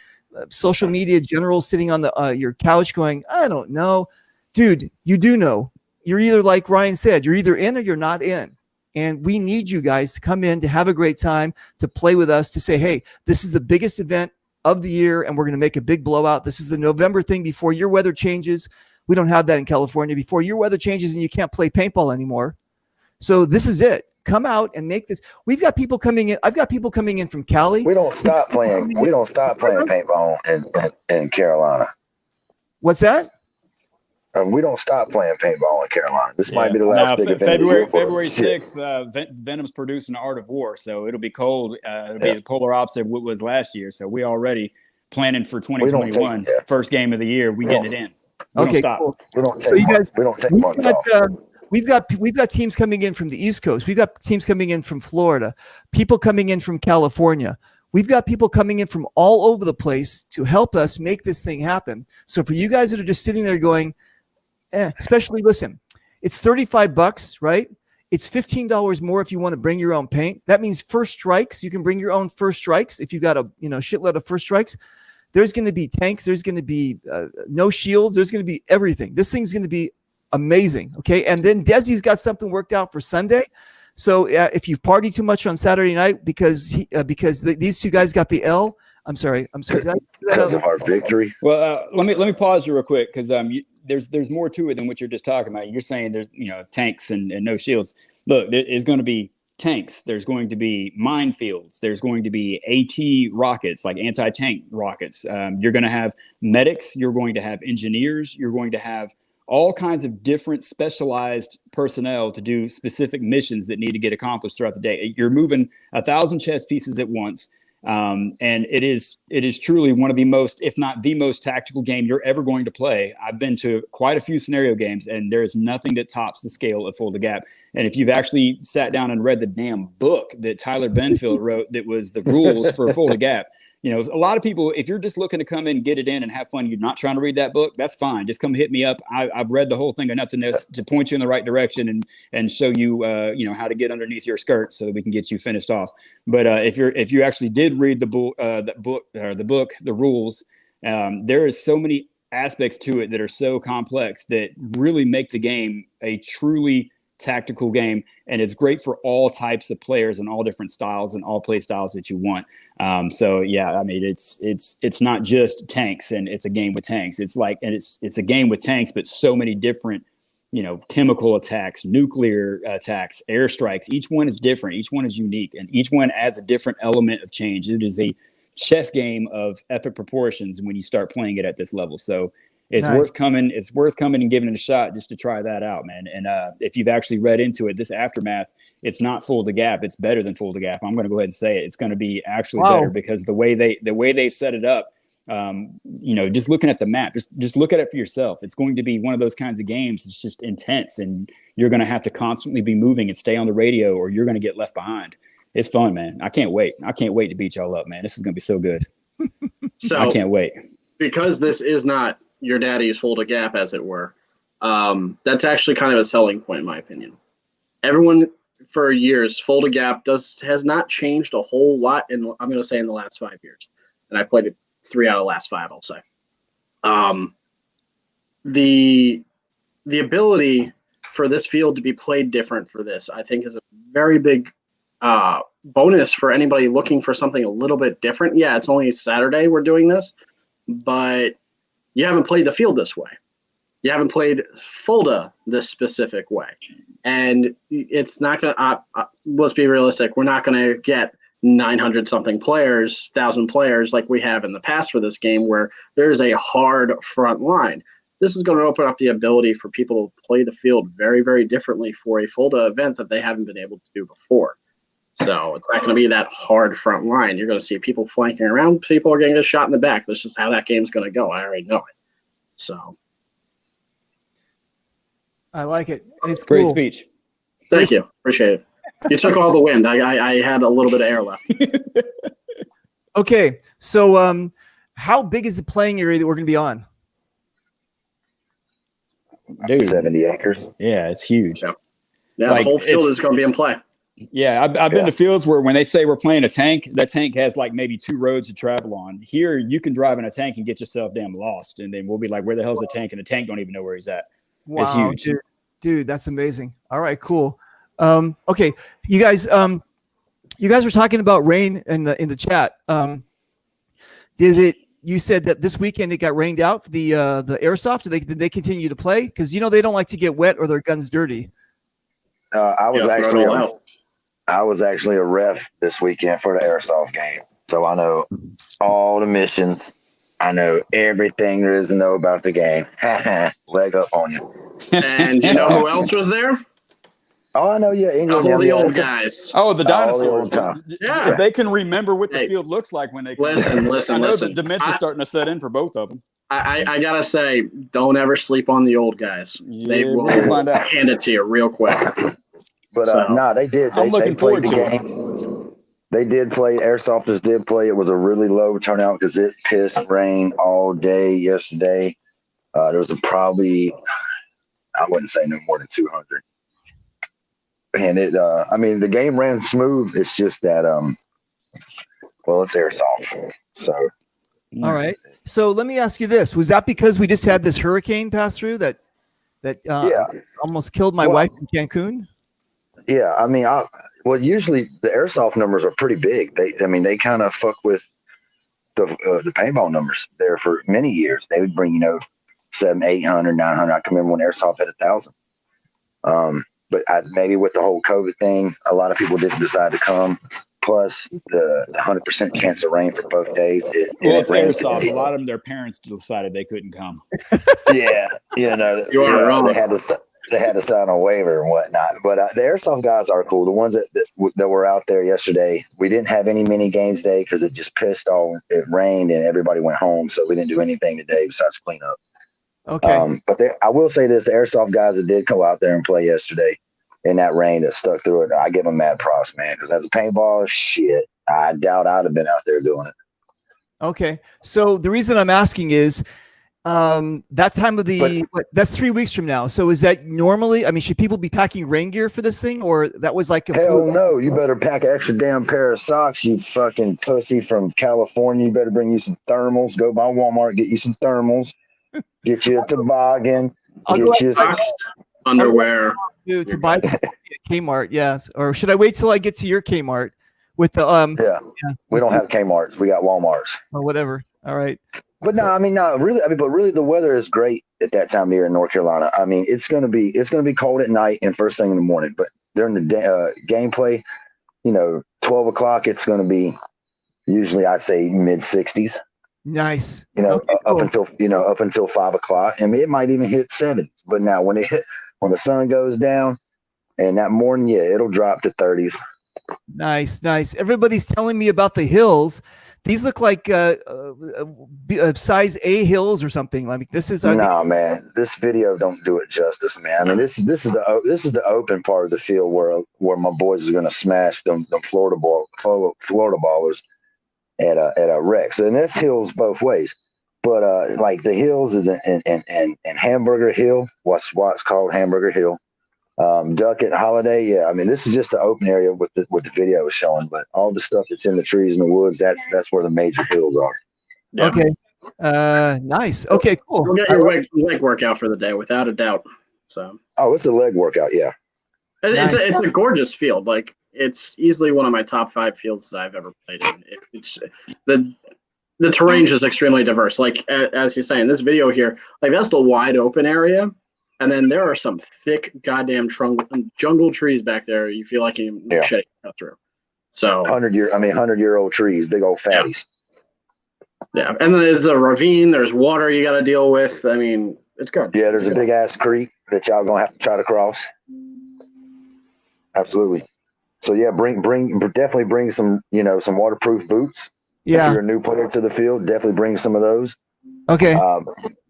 social media generals sitting on your couch going, I don't know. Dude, you do know. You're either, like Ryan said, you're either in or you're not in. And we need you guys to come in, to have a great time, to play with us, to say, hey, this is the biggest event of the year, and we're going to make a big blowout. This is the November thing before your weather changes. We don't have that in California. Before your weather changes and you can't play paintball anymore. So this is it. Come out and make this. We've got people coming in. I've got people coming in from Cali.
We don't stop playing paintball in Carolina.
What's that?
We don't stop playing paintball in Carolina. This might be the last big event.
February 6th, Venom's producing Art of War, so it'll be cold. It'll be the polar opposite of what was last year. So we already planning for 2021. First game of the year, we getting it in. We don't stop.
Cool.
We don't take months off.
We've got teams coming in from the East Coast. We've got teams coming in from Florida, people coming in from California. We've got people coming in from all over the place to help us make this thing happen. So for you guys that are just sitting there going, especially listen, it's $35, right? It's $15 more if you want to bring your own paint. That means first strikes. You can bring your own first strikes if you got a shitload of first strikes. There's going to be tanks. There's going to be no shields. There's going to be everything. This thing's going to be amazing. Okay. And then Desi's got something worked out for Sunday. So if you party too much on Saturday night because these two guys got the L, I'm sorry.
Because of our victory.
Well, let me pause you real quick, because there's more to it than what you're just talking about. You're saying there's tanks and no shields. Look, there's going to be tanks. There's going to be minefields. There's going to be AT rockets, like anti-tank rockets. You're going to have medics. You're going to have engineers. You're going to have all kinds of different specialized personnel to do specific missions that need to get accomplished throughout the day. You're moving 1,000 chess pieces at once. And it is truly one of the most, if not the most tactical game you're ever going to play. I've been to quite a few scenario games, and there is nothing that tops the scale of Fulda Gap. And if you've actually sat down and read the damn book that Tyler Benfield wrote, that was the rules for Fulda Gap, a lot of people, if you're just looking to come in, get it in and have fun, you're not trying to read that book, that's fine. Just come hit me up. I've read the whole thing enough to point you in the right direction and show you, how to get underneath your skirt so that we can get you finished off. But if you actually did read the book, the rules, there is so many aspects to it that are so complex that really make the game a truly tactical game, and it's great for all types of players and all different styles and all play styles that you want. So yeah, I mean, it's not just tanks, and it's a game with tanks. It's a game with tanks, but so many different, chemical attacks, nuclear attacks, airstrikes. Each one is different. Each one is unique, and each one adds a different element of change. It is a chess game of epic proportions when you start playing it at this level. So it's worth coming. It's worth coming and giving it a shot just to try that out, man. And if you've actually read into it, this Aftermath, it's not Fulda Gap. It's better than Fulda Gap. I'm going to go ahead and say it. It's going to be actually better, because the way they set it up, just looking at the map, just look at it for yourself. It's going to be one of those kinds of games. It's just intense, and you're going to have to constantly be moving and stay on the radio, or you're going to get left behind. It's fun, man. I can't wait. I can't wait to beat y'all up, man. This is going to be so good.
So
I can't wait.
Because this is not your daddy's Fulda Gap, as it were. That's actually kind of a selling point, in my opinion. Everyone for years, Fulda Gap has not changed a whole lot I'm going to say in the last 5 years, and I've played it 3 out of the last 5. I'll say. The ability for this field to be played different for this, I think, is a very big bonus for anybody looking for something a little bit different. Yeah, it's only Saturday we're doing this, but you haven't played the field this way. You haven't played Fulda this specific way. And it's not going to, let's be realistic, we're not going to get 900 something players, 1,000 players like we have in the past for this game, where there's a hard front line. This is going to open up the ability for people to play the field very, very differently for a Fulda event that they haven't been able to do before. So it's not going to be that hard front line. You're going to see people flanking around. People are going to get shot in the back. That's just how that game's going to go. I already know it. So
I like it. It's
Great
cool.
speech.
thank you. Appreciate it. You took all the wind. I had a little bit of air left.
Okay, so how big is the playing area that we're going to be on?
Dude.
70 acres.
Yeah, it's huge.
Yeah,
Like,
the whole field
it's-
is going to be in play.
Yeah, I've been to fields where when they say we're playing a tank, that tank has like maybe 2 roads to travel on. Here, you can drive in a tank and get yourself damn lost, and then we'll be like, "Where the hell's the tank?" And the tank don't even know where he's at.
Wow,
It's huge.
dude, that's amazing. All right, cool. Okay, you guys were talking about rain in the chat. You said that this weekend it got rained out for the airsoft? Did they continue to play? Because they don't like to get wet or their guns dirty.
I was
Yeah, throw it all out.
I was actually a ref this weekend for the airsoft game, so I know all the missions. I know everything there is to know about the game. Leg up on you.
And you know who else was there?
Oh, I know. Yeah, England.
All the
yeah,
old
that's-
guys.
Oh, the
All the
dinosaurs.
old time.
Yeah.
If they can remember what the
Hey,
field looks like when they come
listen,
I know
listen.
the dementia's starting to set in for both of them.
I gotta say, don't ever sleep on the old guys. They
Yeah,
will
we'll find out.
hand it to you real quick.
But
So-
they did.
I'm looking
they played
forward
the
to it.
game. They did play. Airsofters did play. It was a really low turnout because it pissed rain all day yesterday. There was probably, I wouldn't say no more than 200. And the game ran smooth. It's just that, it's airsoft. So.
All right. So let me ask you this: was that because we just had this hurricane pass through that
Yeah.
almost killed my wife in Cancun?
Yeah, usually the airsoft numbers are pretty big. They kind of fuck with the paintball numbers there for many years. They would bring 700, 800, 900. I can remember when airsoft had 1,000. But maybe with the whole COVID thing, a lot of people didn't decide to come. Plus the 100% chance of rain for both days.
It's airsoft. A lot of them, their parents decided they couldn't come.
Yeah,
You are wrong.
They had to sign a waiver and whatnot. But the airsoft guys are cool. The ones that were out there yesterday, we didn't have any mini games day because it just pissed off. It rained and everybody went home, so we didn't do anything today besides clean up.
Okay.
But I will say this: the airsoft guys that did go out there and play yesterday in that rain that stuck through it, I give them mad props, man. Because as a paintballer, shit, I doubt I'd have been out there doing it.
Okay. So the reason I'm asking is that time of that's 3 weeks from now. So is that normally, should people be packing rain gear for this thing, or that was like a
Hell no, you better pack an extra damn pair of socks, you fucking pussy from California. You better bring you some thermals. Go by Walmart, get you some thermals. Get you a toboggan. Get you
Socks, underwear.
to buy at Kmart, yes. Or should I wait till I get to your Kmart with the
we don't have Kmart's. We got Walmart's.
or whatever. All right.
But really the weather is great at that time of year in North Carolina. It's gonna be cold at night and first thing in the morning. But during the day, gameplay, 12 o'clock, it's gonna be usually I'd say mid 60s.
Nice.
Okay, cool. up until 5 o'clock, and it might even hit 70s. But now when the sun goes down, and that morning, it'll drop to 30s.
Nice. Everybody's telling me about the hills. These look like size A hills or something. Like this is
man. This video don't do it justice, man. This is the open part of the field where my boys are gonna smash them Florida ballers at a Rex. And this hill's both ways. But like the hills is in Hamburger Hill, what's called Hamburger Hill. Duckett, Holiday, this is just the open area with the video is showing, but all the stuff that's in the trees and the woods, that's where the major hills are.
Yeah.
Okay. Nice. Okay, cool.
You'll get your leg workout for the day, without a doubt. So.
Oh, it's a leg workout, yeah.
It's a gorgeous field. Like it's easily one of my top 5 fields that I've ever played in. It's the terrain is extremely diverse. Like as you're saying, this video here, like that's the wide open area. And then there are some thick goddamn jungle trees back there. You feel like you shit cut through. So
100-year-old trees, big old fatties.
Yeah, and then there's a ravine. There's water you got to deal with. It's good.
Yeah, there's a big ass creek that y'all gonna have to try to cross. Absolutely. So yeah, definitely bring some, some waterproof boots. If
Yeah.
you're a new player to the field, definitely bring some of those.
Okay.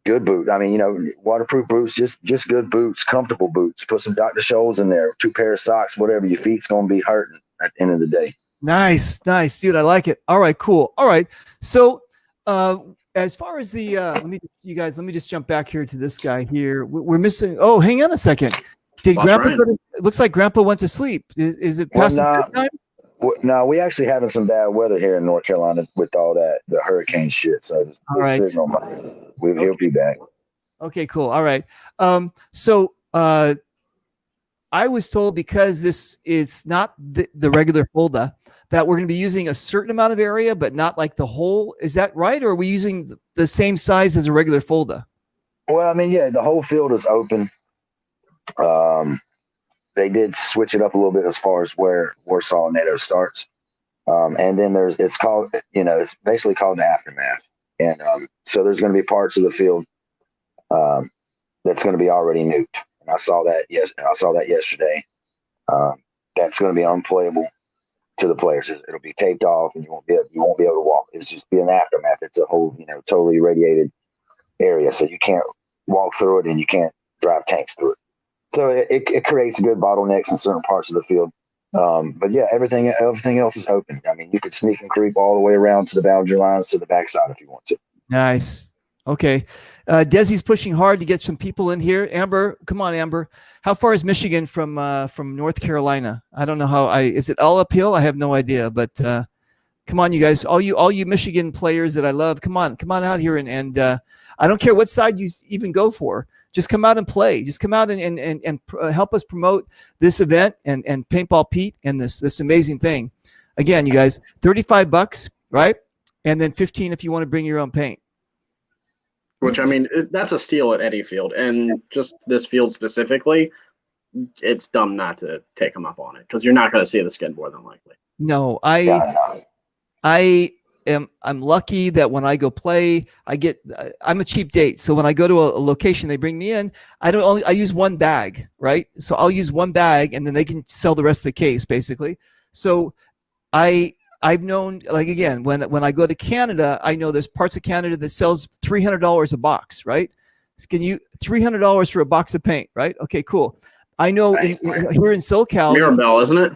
Good boot. I mean, waterproof boots, just good boots, comfortable boots. Put some Dr. Scholl's in there, 2 pair of socks, whatever. Your feet's gonna be hurting at the end of the day.
Nice, dude. I like it. All right, cool. All right. So, as far as the, let me just jump back here to this guy here. We're missing. Oh, hang on a second. Did
Lost
Grandpa?
Ryan.
It looks like Grandpa went to sleep. Is it past the bedtime?
No, we actually having some bad weather here in North Carolina with all that the hurricane shit. So just
All right.
sitting on my. He'll be back.
Okay, cool. All right. So I was told, because this is not the regular Fulda, that we're going to be using a certain amount of area, but not like the whole. Is that right? Or are we using the same size as a regular Fulda?
Well, I mean, yeah, the whole field is open. They did switch it up a little bit as far as where Warsaw and NATO starts. And then it's called, it's basically called the aftermath. And so there's going to be parts of the field that's going to be already nuked. And I saw that yesterday. That's going to be unplayable to the players. It'll be taped off, and you won't be able to walk. It's just be an aftermath. It's a whole, totally irradiated area, so you can't walk through it, and you can't drive tanks through it. So it creates good bottlenecks in certain parts of the field. But yeah, everything else is open. I mean, you could sneak and creep all the way around to the boundary lines to the backside if you want to.
Nice. Okay. Desi's pushing hard to get some people in here. Amber, come on, Amber. How far is Michigan from North Carolina? I don't know how. Is it all uphill? I have no idea. But come on, you guys, all you Michigan players that I love, come on out here and I don't care what side you even go for. Just come out and play. Just come out and help us promote this event and Paintball Pete and this amazing thing. Again, you guys, $35, right? And then 15 if you want to bring your own paint.
Which, I mean, that's a steal at any field, and just this field specifically, it's dumb not to take them up on it because you're not going to see the skin more than likely.
No, I'm lucky that when I go play, I'm a cheap date. So when I go to a location, they bring me in. I use one bag, right? So I'll use one bag and then they can sell the rest of the case basically. So I've known, like, again, when I go to Canada, I know there's parts of Canada that sells $300 a box, right? Can you $300 for a box of paint, right? Okay, cool. I know here in SoCal,
Mirabelle, isn't it?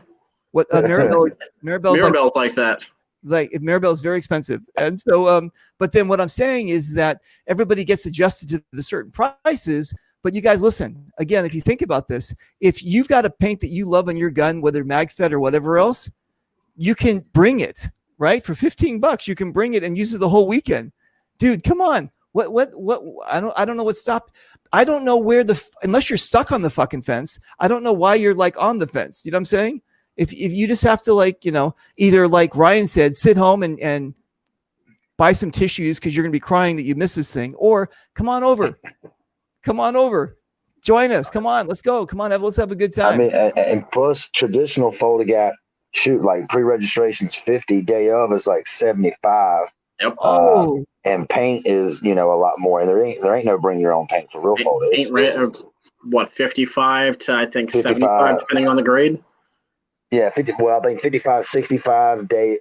What Mirabelle's
like that.
Like Maribel is very expensive. And so, but then what I'm saying is that everybody gets adjusted to the certain prices. But you guys, listen, again, if you think about this, if you've got a paint that you love on your gun, whether MagFed or whatever else, you can bring it, right? For $15, you can bring it and use it the whole weekend. Dude, come on. What, I don't know what stopped. I don't know where unless you're stuck on the fucking fence, I don't know why you're like on the fence. You know what I'm saying? If you just have to, like, either like Ryan said, sit home and buy some tissues because you're going to be crying that you missed this thing, or come on over, join us. Come on, let's go. Come on, let's have a good time.
I mean, and plus traditional Fulda Gap shoot, like pre-registration's 50, day of is like 75.
Yep.
And paint is, a lot more. And there ain't no bring your own paint for real Fulda.
What, 55 to I think 75, depending on the grade.
Yeah, I think 55, 65 day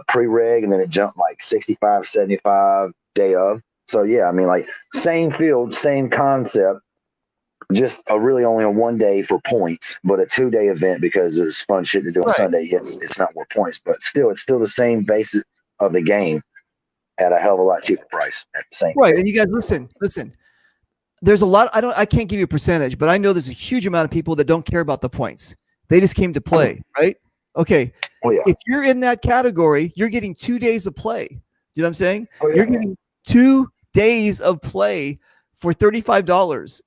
pre-reg, and then it jumped like 65, 75 day of. So yeah, I mean, like, same field, same concept, just really only on one day for points, but a 2-day event because there's fun shit to do on Sunday. Yes, it's not more points, but still, it's still the same basis of the game at a hell of a lot cheaper price at the same.
Right, and you guys, listen. There's a lot. I can't give you a percentage, but I know there's a huge amount of people that don't care about the points. They just came to play, right? Okay.
Oh, yeah.
If you're in that category, you're getting 2 days of play. Do you know what I'm saying?
Oh, yeah.
You're getting 2 days of play for $35.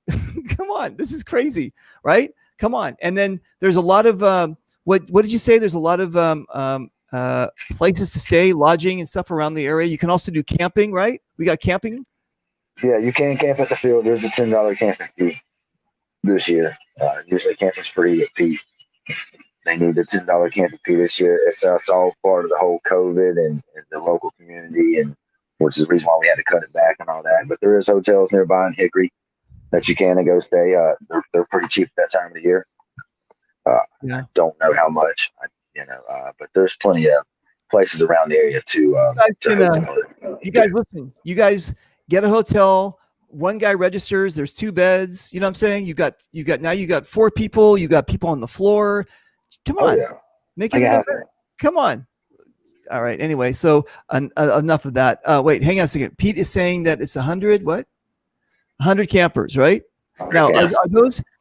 Come on, this is crazy, right? Come on. And then there's a lot of what did you say? There's a lot of places to stay, lodging and stuff around the area. You can also do camping, right? We got camping.
Yeah, you can camp at the field. There's a $10 camping fee this year. Usually camping's free at Pete. They need the $10 camping fee this year. It's all part of the whole COVID and the local community, and which is the reason why we had to cut it back and all that. But there is hotels nearby in Hickory that you can go stay. They're pretty cheap at that time of the year. I don't know how much. But there's plenty of places around the area to
you guys listen. You guys get a hotel. One guy registers. There's 2 beds. You know what I'm saying? You got 4 people. You got people on the floor. Come on, make it better. Come on. All right. Anyway, so enough of that. Wait, hang on a second. Pete is saying that it's 100. What? 100 campers, right? Now,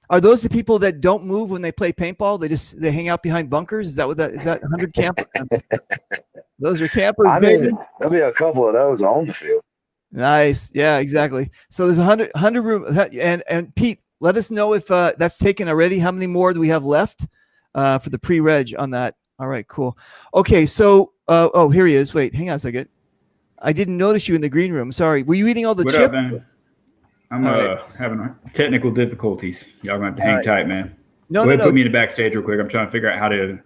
are those the people that don't move when they play paintball? They hang out behind bunkers. Is that 100 campers? Those are campers, baby.
There'll be a couple of those on the field.
Nice. Yeah, exactly. So there's 100 room. And Pete, let us know if that's taken already. How many more do we have left for the pre-reg on that? All right, cool. Okay, so here he is. Wait, hang on a second. I didn't notice you in the green room. Sorry. Were you eating all the
What
chip?
up, man? I'm having technical difficulties. Y'all gonna have to hang tight, man. Go ahead, put me in the backstage real quick. I'm trying to figure out how to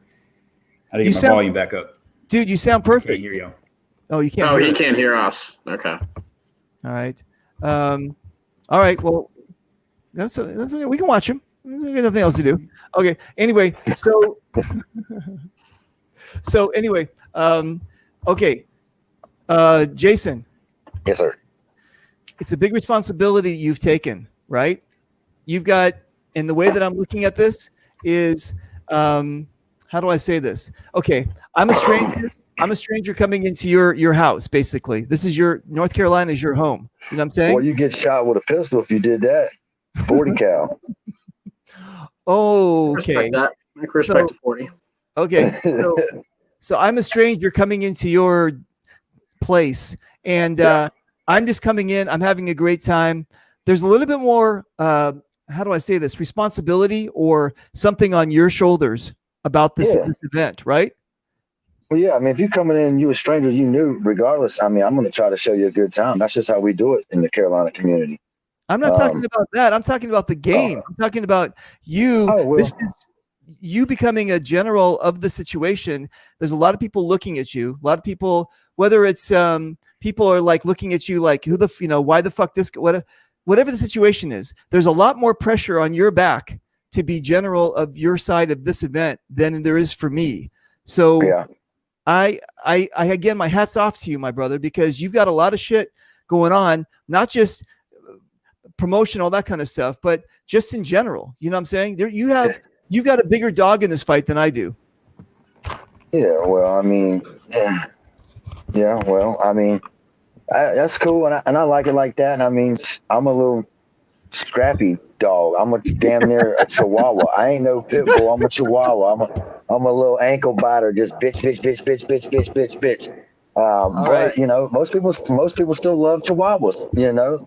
get my volume back up.
Dude, you sound perfect.
Can't hear you.
Oh, you can't.
Oh, he can't hear us. Okay.
All right. All right. Well, that's okay. We can watch him. There's nothing else to do. Okay. Anyway, so okay. Jason.
Yes, sir.
It's a big responsibility you've taken, right? You've got, and the way that I'm looking at this is, how do I say this? Okay, I'm a stranger coming into your house, basically. This is North Carolina is your home. You know what I'm saying?
Well, you get shot with a pistol if you did that. 40 cal.
Oh, okay.
Respect that. I can respect the 40.
Okay, so I'm a stranger coming into your place, and I'm just coming in. I'm having a great time. There's a little bit more, how do I say this, responsibility or something on your shoulders about this event, right?
Well, yeah. I mean, if you're coming in and you're a stranger, you knew regardless. I mean, I'm going to try to show you a good time. That's just how we do it in the Carolina community.
I'm not talking about that. I'm talking about the game. I'm talking about you. This is you becoming a general of the situation. There's a lot of people looking at you. A lot of people, whether it's people are like looking at you like why the fuck this, whatever the situation is, there's a lot more pressure on your back to be general of your side of this event than there is for me. So I again, my hat's off to you, my brother, because you've got a lot of shit going on, not just promotion, all that kind of stuff, but just in general. You know what I'm saying? You've got a bigger dog in this fight than I do.
Yeah. Well, I mean, well, I mean, that's cool, and I like it like that. And I mean, I'm a little scrappy dog. I'm a damn near a Chihuahua. I ain't no pit bull. I'm a Chihuahua. I'm a little ankle biter. Just bitch. But most people still love Chihuahuas.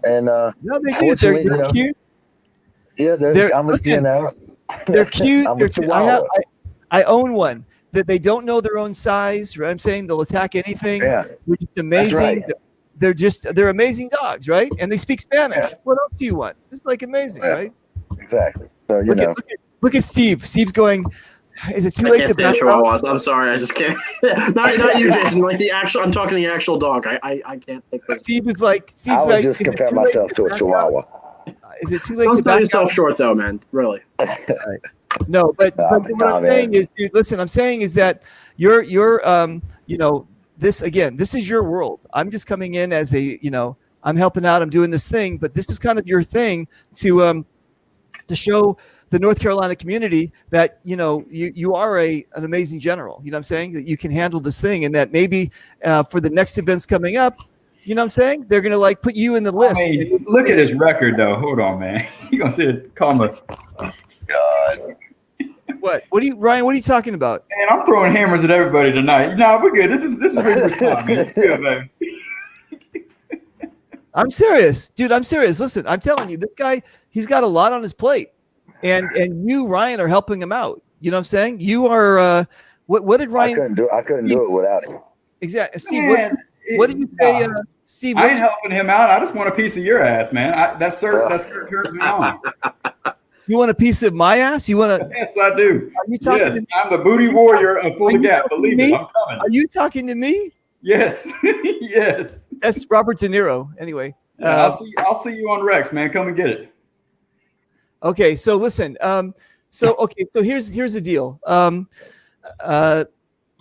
And
no, they do. They're cute.
Yeah,
they're cute.
I'm a Chihuahua.
I own one. That they don't know their own size, right? I'm saying they'll attack anything. Yeah. They're just amazing. Right. They're amazing dogs, right? And they speak Spanish. Yeah. What else do you want? It's like amazing, right?
Exactly. So
look at Steve. Steve's going, is it too late to back
Chihuahuas? I'm sorry, I just can't. not you, Jason. Like I'm talking the actual dog. I can't think of it.
Steve's
I would just compare myself to a Chihuahua.
Is it too late
Don't
to
sell
back
yourself short though, man. Really.
Right. No, but what I'm saying is, dude, listen, I'm saying is that you're this is your world. I'm just coming in as I'm helping out, I'm doing this thing, but this is kind of your thing to show the North Carolina community that, you are an amazing general, you know what I'm saying, that you can handle this thing, and that maybe for the next events coming up, you know what I'm saying, they're going to put you in the list.
I mean, look at his record though. Hold on, man. You going to say call him
God.
What are you talking about?
Man, I'm throwing hammers at everybody tonight. Nah, we're good. This is Rivers time, man. Good, man.
I'm serious, dude. I'm serious. Listen, I'm telling you, this guy, he's got a lot on his plate, and you, Ryan, are helping him out. You know what I'm saying? You are. What did Ryan?
I couldn't do it without him.
Exactly, Steve. What did you say, Steve?
I ain't helping him out. I just want a piece of your ass, man. That skirt turns me on.
You want a piece of my ass? You want to?
Yes, I do.
Are you talking to me?
I'm the booty warrior of Fulda Gap. Believe me, I'm coming.
Are you talking to me?
Yes, yes.
That's Robert De Niro. Anyway,
I'll see you on Rex, man. Come and get it.
Okay, so listen. So here's the deal.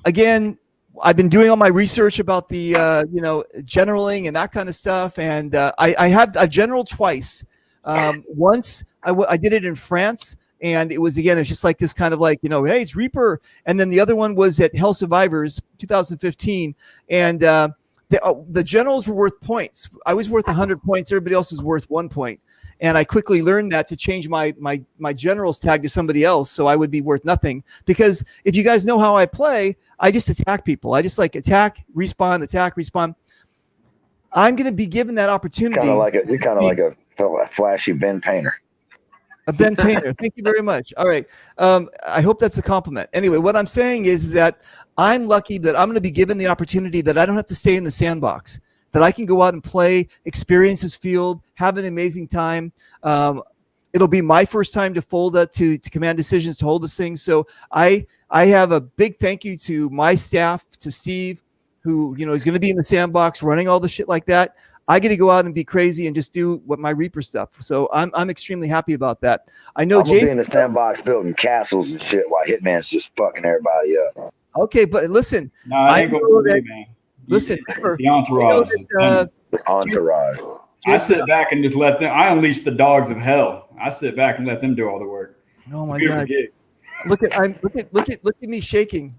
Again, I've been doing all my research about the generaling and that kind of stuff, and I've generaled twice. Once I did it in France, and it was just like this kind of like, hey, it's Reaper, and then the other one was at Hell Survivors 2015, and the generals were worth points. I was worth 100 points. Everybody else was worth 1 point. And I quickly learned that to change my general's tag to somebody else, so I would be worth nothing. Because if you guys know how I play, I just attack people. I just like attack, respawn, attack, respawn. I'm going to be given that opportunity.
You're kind of like a flashy Ben Painter.
A Ben Painter. Thank you very much. All right. I hope that's a compliment. Anyway, what I'm saying is that I'm lucky that I'm going to be given the opportunity that I don't have to stay in the sandbox, that I can go out and play, experience this field, have an amazing time. It'll be my first time to Fulda to Command Decisions to hold this thing. So I have a big thank you to my staff, to Steve, who is going to be in the sandbox running all the shit like that. I get to go out and be crazy and just do what my Reaper stuff. So I'm extremely happy about that. I know
Jason be in the sandbox building castles and shit while Hitman's just fucking everybody up.
Okay, but listen,
no, I ain't going to man.
Listen,
the entourage.
The entourage.
I sit back and just let them. I unleash the dogs of hell. I sit back and let them do all the work.
Oh my God! Look at me shaking.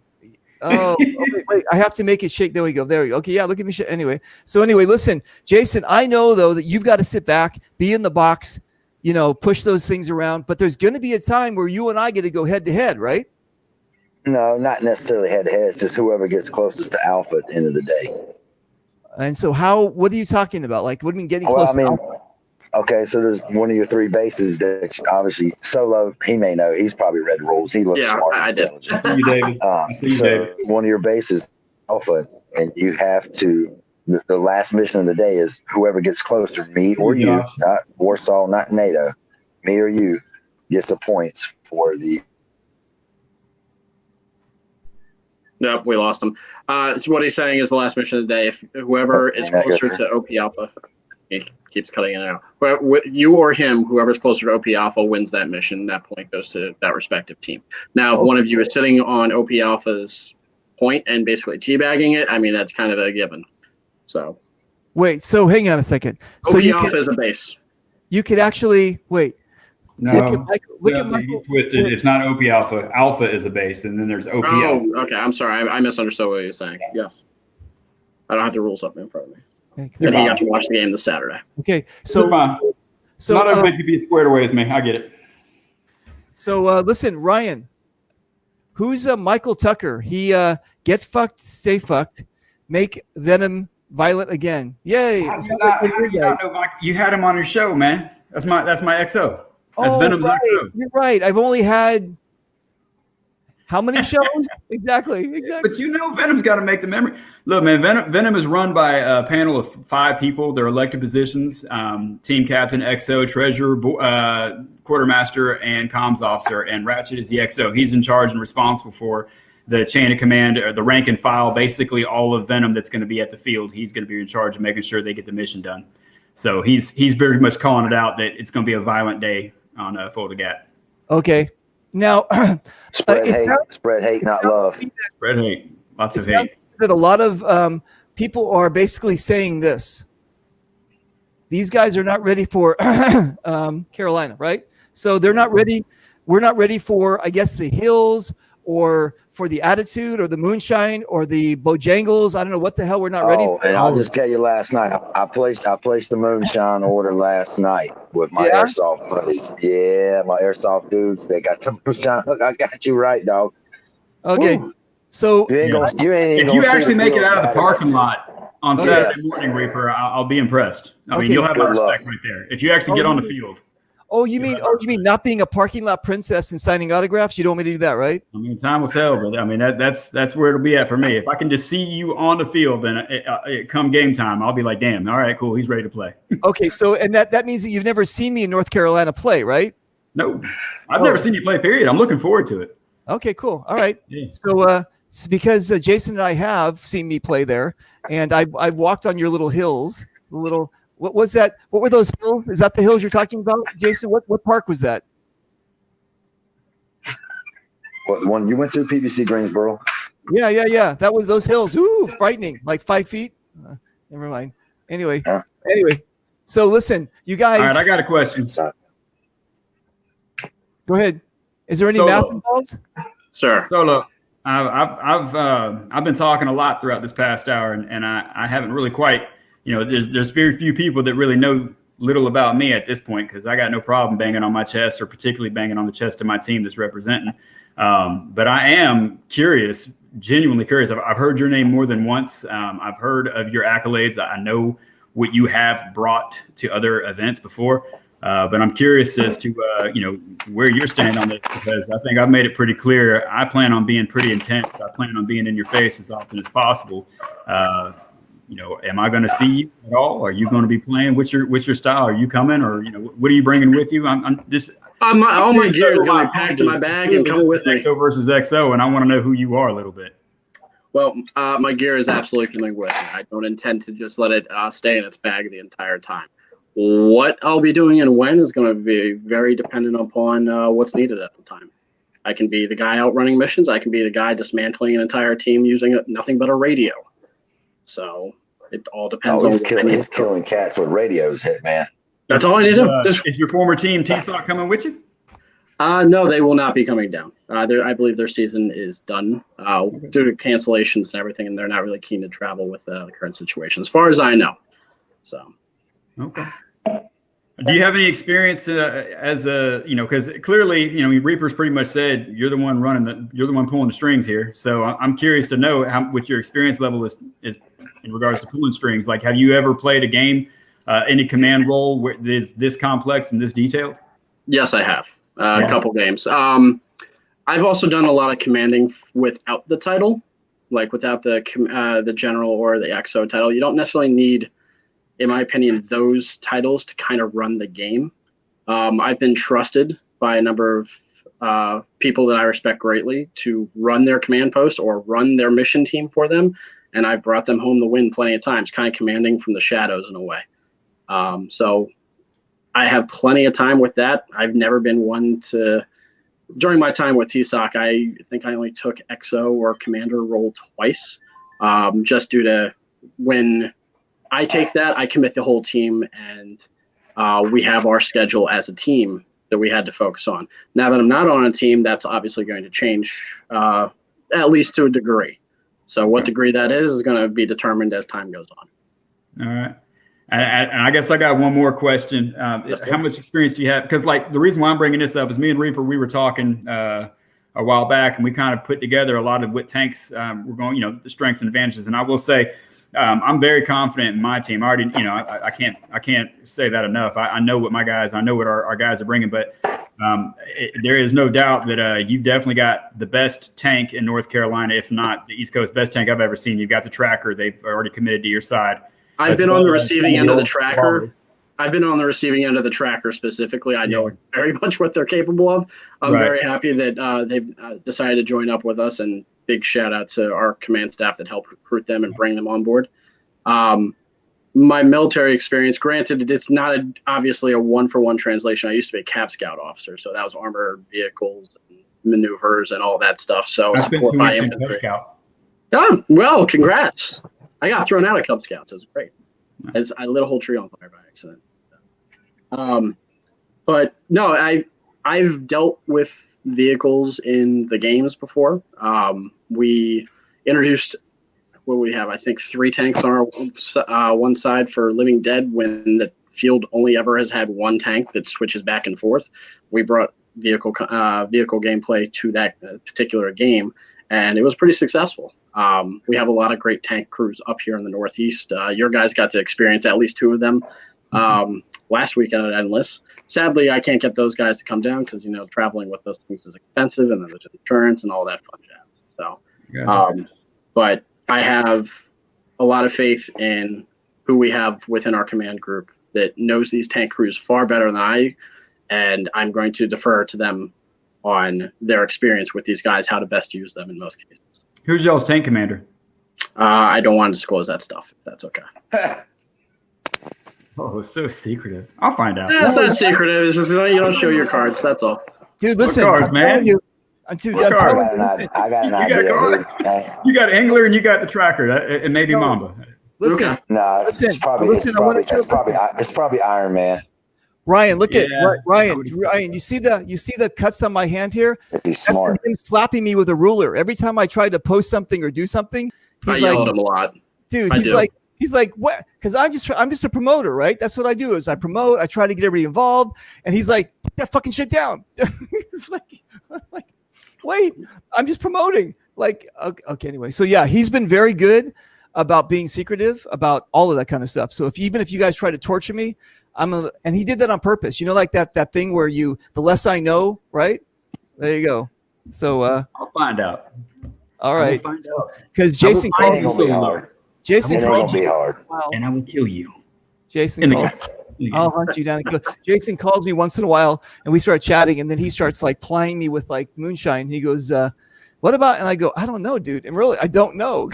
Oh, wait! I have to make it shake. There we go. Okay, yeah. Look at me. Anyway, listen, Jason. I know though that you've got to sit back, be in the box, push those things around. But there's going to be a time where you and I get to go head to head, right?
No, not necessarily head to head. It's just whoever gets closest to alpha at the end of the day.
And so what are you talking about? Like, what do you mean getting close to alpha?
Okay, so there's one of your three bases that obviously Solo, he may know. He's probably read rules. He looks smart.
I did.
I see you, David.
David. One of your bases, alpha, and you have to, the last mission of the day is whoever gets closer, me or you, not Warsaw, not NATO, me or you, gets the points for the.
Nope, we lost him. So what he's saying is the last mission of the day, if whoever is closer to OP Alpha, he keeps cutting in and out. But you or him, whoever's closer to OP Alpha wins that mission. That point goes to that respective team. Now, if one of you is sitting on OP Alpha's point and basically teabagging it, I mean, that's kind of a given. So.
Wait, so hang on a second. So
OP Alpha is a base.
You could actually, wait.
No, look at Michael. Twisted. It's not OP Alpha. Alpha is a base, and then there's OP Alpha.
Okay. I'm sorry. I misunderstood what you were saying. Yes. I don't have the rules up in front of me.
Okay,
if you got to watch the game this Saturday.
Okay. So
you're fine. So not everybody can be squared away with me. I get it.
So listen, Ryan, who's Michael Tucker? He get fucked, stay fucked, make Venom violent again. Yay.
You had him on your show, man. That's my XO. That's Venom's
right.
XO.
You're right. I've only had how many shows? Exactly.
But Venom's got to make the memory. Look, man, Venom is run by a panel of 5 people. They're elected positions: team captain, XO, treasurer, quartermaster, and comms officer. And Ratchet is the XO. He's in charge and responsible for the chain of command, or the rank and file, basically all of Venom that's going to be at the field. He's going to be in charge of making sure they get the mission done. So he's very much calling it out that it's going to be a violent day on Fulda Gap.
Okay. Now,
spread hate, not love.
Spread hate, lots of hate.
That a lot of people are basically saying this. These guys are not ready for Carolina, right? So they're not ready. We're not ready for, I guess, the hills or for the attitude or the moonshine or the Bojangles. I don't know what the hell we're not ready for.
And I'll just tell you, last night I placed the moonshine order last night with my airsoft buddies. Yeah, my airsoft dudes. They got the moonshine hook. I got you right, dog.
Okay. Woo. So
if
you actually make it out of the parking lot on Saturday morning, Reaper, I'll be impressed. I mean, you'll have my respect right there. If you actually get on the field.
You mean not being a parking lot princess and signing autographs? You don't want me to do that, right?
I mean, time will tell, brother. I mean, that's where it'll be at for me. If I can just see you on the field, then come game time, I'll be like, damn, all right, cool, he's ready to play.
Okay, so and that means that you've never seen me in North Carolina play, right?
No, I've never seen you play. Period. I'm looking forward to it.
Okay, cool. All right. Yeah. So because Jason and I have seen me play there, and I've walked on your little hills, the little. What was that? What were those hills? Is that the hills you're talking about, Jason? What park was that?
What, the one you went to, PBC Greensboro?
Yeah. That was those hills. Ooh, frightening. Like 5 feet. Never mind. Anyway.
Yeah.
So listen, you guys.
All right, I got a question.
Go ahead. Is there any
So,
math involved?
Sir.
So look, I've been talking a lot throughout this past hour, and I haven't really quite, there's very few people that really know little about me at this point, because I got no problem banging on my chest, or particularly banging on the chest of my team that's representing. But I am curious, genuinely curious. I've heard your name more than once. I've heard of your accolades. I know what you have brought to other events before. But I'm curious as to, where you're standing on this, because I think I've made it pretty clear. I plan on being pretty intense. I plan on being in your face as often as possible. Am I going to see you at all? Are you going to be playing? What's your style? Are you coming, or, what are you bringing with you? I'm just.
All my gear is going to be packed in my bag and come with me.
XO versus XO, and I want to know who you are a little bit.
Well, my gear is absolutely coming with me. I don't intend to just let it stay in its bag the entire time. What I'll be doing and when is going to be very dependent upon what's needed at the time. I can be the guy out running missions. I can be the guy dismantling an entire team using nothing but a radio. So it all depends on
he's killing cats with radios, Hitman.
That's all I need to do.
Is your former team TSOC coming with you?
No, they will not be coming down. I believe their season is done due to cancellations and everything, and they're not really keen to travel with the current situation, as far as I know. So.
Okay. Do you have any experience as a, because clearly, Reaper's pretty much said you're the one pulling the strings here. So I'm curious to know what your experience level is in regards to pulling strings. Like, have you ever played a game, any command role where is this complex and this detailed?
Yes, I have a couple games. I've also done a lot of commanding without the title, like without the general or the XO title. You don't necessarily need, in my opinion, those titles to kind of run the game. I've been trusted by a number of people that I respect greatly to run their command post or run their mission team for them, and I've brought them home the win plenty of times, kind of commanding from the shadows in a way. So I have plenty of time with that. I've never been one to, during my time with TSOC, I think I only took XO or commander role twice, just due to when I take that, I commit the whole team, and we have our schedule as a team that we had to focus on. Now that I'm not on a team, that's obviously going to change, at least to a degree. So what degree that is going to be determined as time goes on.
All right. And I guess I got one more question. How much experience do you have? Because the reason why I'm bringing this up is me and Reaper, we were talking a while back, and we kind of put together a lot of what tanks we're going, the strengths and advantages. And I will say, I'm very confident in my team. I already, I can't say that enough. I know what my guys, I know what our guys are bringing, but there is no doubt that you've definitely got the best tank in North Carolina, if not the East Coast best tank I've ever seen. You've got the tracker. They've already committed to your side.
I've been on the receiving end of the tracker. I've been on the receiving end of the tracker specifically. I know very much what they're capable of. I'm very happy that they've decided to join up with us, and big shout out to our command staff that helped recruit them and bring them on board. My military experience, granted, it's not obviously a one-for-one translation. I used to be a Cap Scout officer, so that was armored vehicles and maneuvers and all that stuff. So support by infantry. Oh, well, congrats. I got thrown out of Cub Scouts. It was great. As I lit a whole tree on fire by accident. But no, I've dealt with vehicles in the games before. We introduced, what we have, I think 3 tanks on our one side for Living Dead, when the field only ever has had 1 tank that switches back and forth. We brought vehicle gameplay to that particular game, and it was pretty successful. We have a lot of great tank crews up here in the Northeast. Your guys got to experience at least 2 of them last weekend at Endless. Sadly, I can't get those guys to come down because, traveling with those things is expensive, and then there's insurance and all that fun jazz. So, but I have a lot of faith in who we have within our command group that knows these tank crews far better than I, and I'm going to defer to them on their experience with these guys, how to best use them in most cases.
Who's y'all's tank commander?
I don't want to disclose that stuff, if that's okay.
Oh, it's so secretive. I'll find out.
It's not secretive. It's just, you don't show your cards. That's all.
Dude, listen.
What cards, man?
I'm too.
What
I'm
card?
telling you, listen,
I got an
You
idea.
got cards. You got Angler and you got the tracker, and maybe Mamba.
listen,
Okay.
No,
listen,
it's probably
listen, I wanna show-
it's probably Iron Man
Ryan, look at
Yeah, I
Ryan.
would-
Ryan, you see the cuts on my hand here?
if he's
That's
smart.
him slapping me with a ruler. Every time I try to post something or do something,
I
he's
yell
like,
at him a lot.
dude,
I do.
he's like, what? Because I'm just a promoter, right? That's what I do is I promote. I try to get everybody involved, and he's like, take that fucking shit down. It's like, wait, I'm just promoting. Like, okay, anyway. So yeah, he's been very good about being secretive about all of that kind of stuff. So even if you guys try to torture me, and he did that on purpose. You know, like that thing where the less I know, right? There you go. So
I'll find out.
all right,
I will find out.
because Jason
I will
called
find
It
me.
ain't gonna be hard.
Jason
It ain't
called
gonna be
me.
hard.
Wow.
And I will kill you.
Jason
In the
called.
game.
I'll hunt you down. And kill. Jason calls me once in a while, and we start chatting, and then he starts like plying me with like moonshine. He goes, "What about?" And I go, "I don't know, dude. And really, I don't know."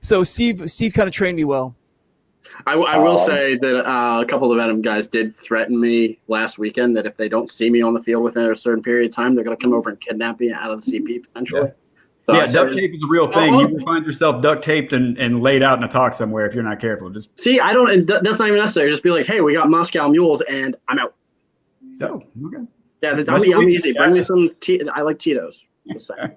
So Steve kind of trained me well.
I will say that a couple of Venom guys did threaten me last weekend that if they don't see me on the field within a certain period of time, they're going to come over and kidnap me out of the CP potentially. So
Yeah,
I said,
duct tape is a real thing. You will find yourself duct taped and laid out in a talk somewhere if you're not careful. Just
see, I don't. And that's not even necessary. Just be like, hey, we got Moscow mules, and I'm out.
so okay.
Yeah, I'm easy. Bring me some. I like Tito's. Just saying.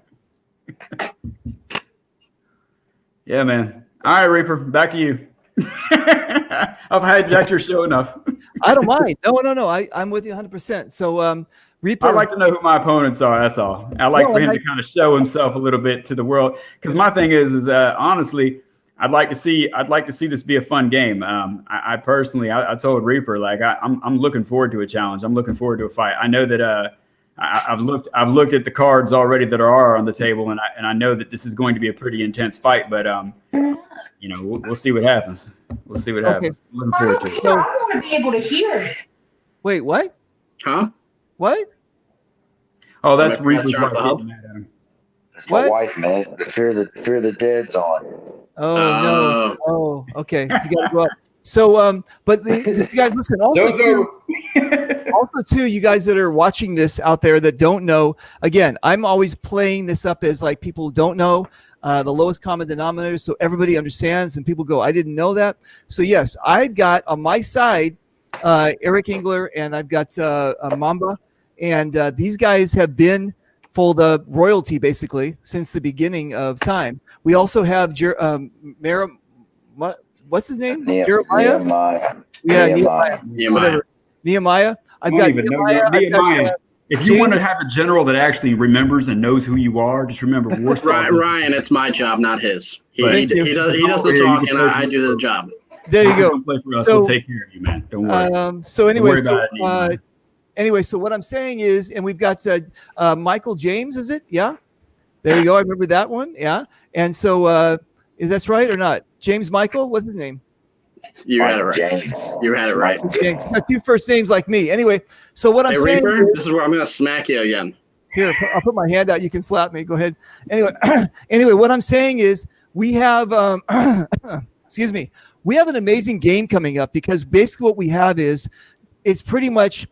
Yeah, man. All right, Reaper, back to you. I've hijacked your show enough.
I don't mind. No. I'm with you 100%. So Reaper.
I like to know who my opponents are. That's all. I like for him to kind of show himself a little bit to the world. Because my thing is honestly, I'd like to see this be a fun game. I personally, I told Reaper like I'm looking forward to a challenge. I'm looking forward to a fight. I know that I've looked at the cards already that are on the table, and I know that this is going to be a pretty intense fight. But you know, we'll see what happens. We'll see what happens. I'm looking forward to it.
I want to be able to hear.
Wait, what?
Huh?
What?
Oh, that's
Somebody
Reaper's
pressed her off the
wife
hub.
getting mad at him.
That's my
What?
wife, man. The fear the dead's on.
Oh no. Oh, okay. You got to go up. So, but you guys listen. Also, also too, you guys that are watching this out there that don't know, again, I'm always playing this up as like people don't know the lowest common denominator, so everybody understands, and people go, "I didn't know that." So yes, I've got on my side Eric Engler, and I've got Mamba, and these guys have been Fulda royalty basically since the beginning of time. We also have what's his name? Jeremiah? Yeah, Nehemiah. I've got Nehemiah.
If you want to have a general that actually remembers and knows who you are, just remember Warsaw.
Ryan, it's my job, not his. He does the
Yeah,
talk,
you can
and
play
I do the job.
There you go.
Come play for us.
So-
We'll take care of you, man. Don't worry.
So anyway,
Don't worry about it,
anyway, so what I'm saying is, and we've got Michael James, is it? Yeah. There you go. I remember that one. Yeah. And so is that's right or not? James Michael, what's his name?
You had it right.
James.
You had it right.
James. Got two first names like me. Anyway, so what I'm
Hey,
saying
Reaper,
is,
this is where I'm going to smack you again.
here, I'll put my hand out. You can slap me. Go ahead. Anyway, what I'm saying is we have, excuse me, we have an amazing game coming up because basically what we have is it's pretty much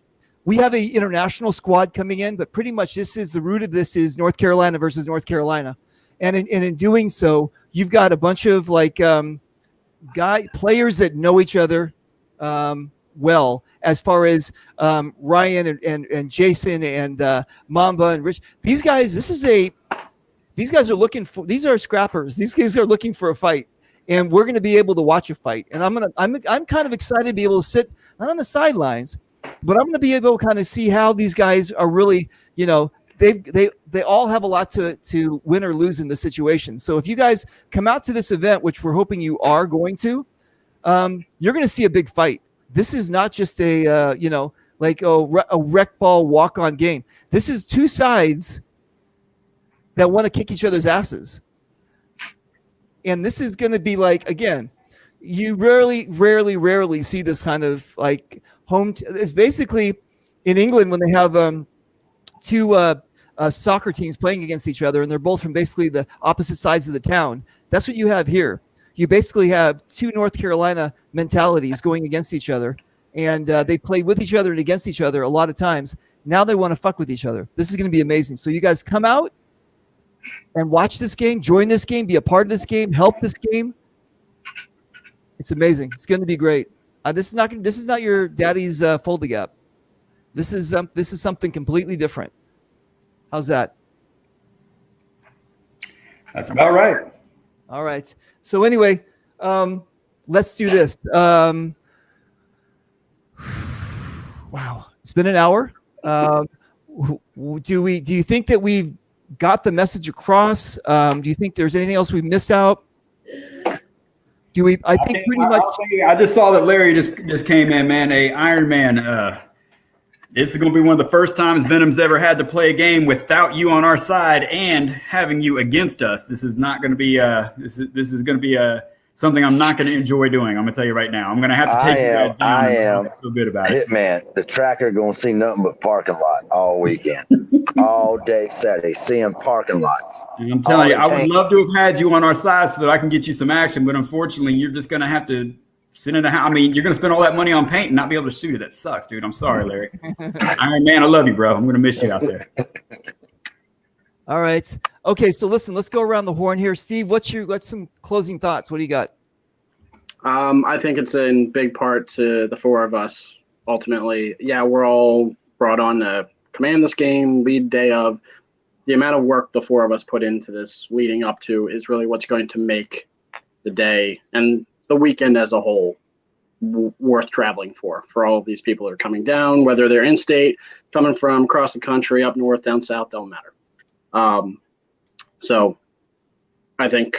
we have an international squad coming in, but pretty much this is the root of this is North Carolina versus North Carolina. And in doing so, you've got a bunch of like players that know each other well, as far as Ryan and Jason and Mamba and Rich. These guys are looking for, these are scrappers. These guys are looking for a fight. And we're going to be able to watch a fight. And I'm kind of excited to be able to sit not on the sidelines, but I'm going to be able to kind of see how these guys are really, you know, they all have a lot to win or lose in the situation. So if you guys come out to this event, which we're hoping you are going to, you're going to see a big fight. This is not just a like a rec ball walk on game. This is two sides that want to kick each other's asses. And this is going to be like, again, you rarely see this kind of like it's basically in England when they have two soccer teams playing against each other, and they're both from basically the opposite sides of the town. That's what you have here. You basically have two North Carolina mentalities going against each other, and they play with each other and against each other a lot of times. Now they want to fuck with each other. This is going to be amazing. So you guys come out and watch this game, join this game, be a part of this game, help this game. It's amazing. It's going to be great. This is not your daddy's Fulda Gap. This is something completely different. How's that?
That's about right.
All right. So anyway, let's do this. Wow, it's been an hour. Do you think that we've got the message across? Do you think there's anything else we've missed out? I think pretty much.
I just saw that Larry just came in, man. Iron Man. This is going to be one of the first times Venom's ever had to play a game without you on our side and having you against us. This is not going to be this is going to be something I'm not going to enjoy doing. I'm going to tell you right now. I'm going to have to take you guys down.
I am.
Feel good about it.
Hitman, the tracker going to see nothing but parking lot all weekend, all day Saturday, seeing parking lots.
And I'm telling you, I would love to have had you on our side so that I can get you some action, but unfortunately, you're just going to have to sit in the house. I mean, you're going to spend all that money on paint and not be able to shoot it. That sucks, dude. I'm sorry, Larry. Iron Man, I love you, bro. I'm going to miss you out there.
All right. Okay, so listen, let's go around the horn here. Steve, what's some closing thoughts? What do you got?
I think it's in big part to the four of us. Ultimately, yeah, we're all brought on to command this game, lead day of. The amount of work the four of us put into this leading up to is really what's going to make the day and the weekend as a whole worth traveling for all of these people that are coming down, whether they're in state, coming from across the country, up north, down south, don't matter. So I think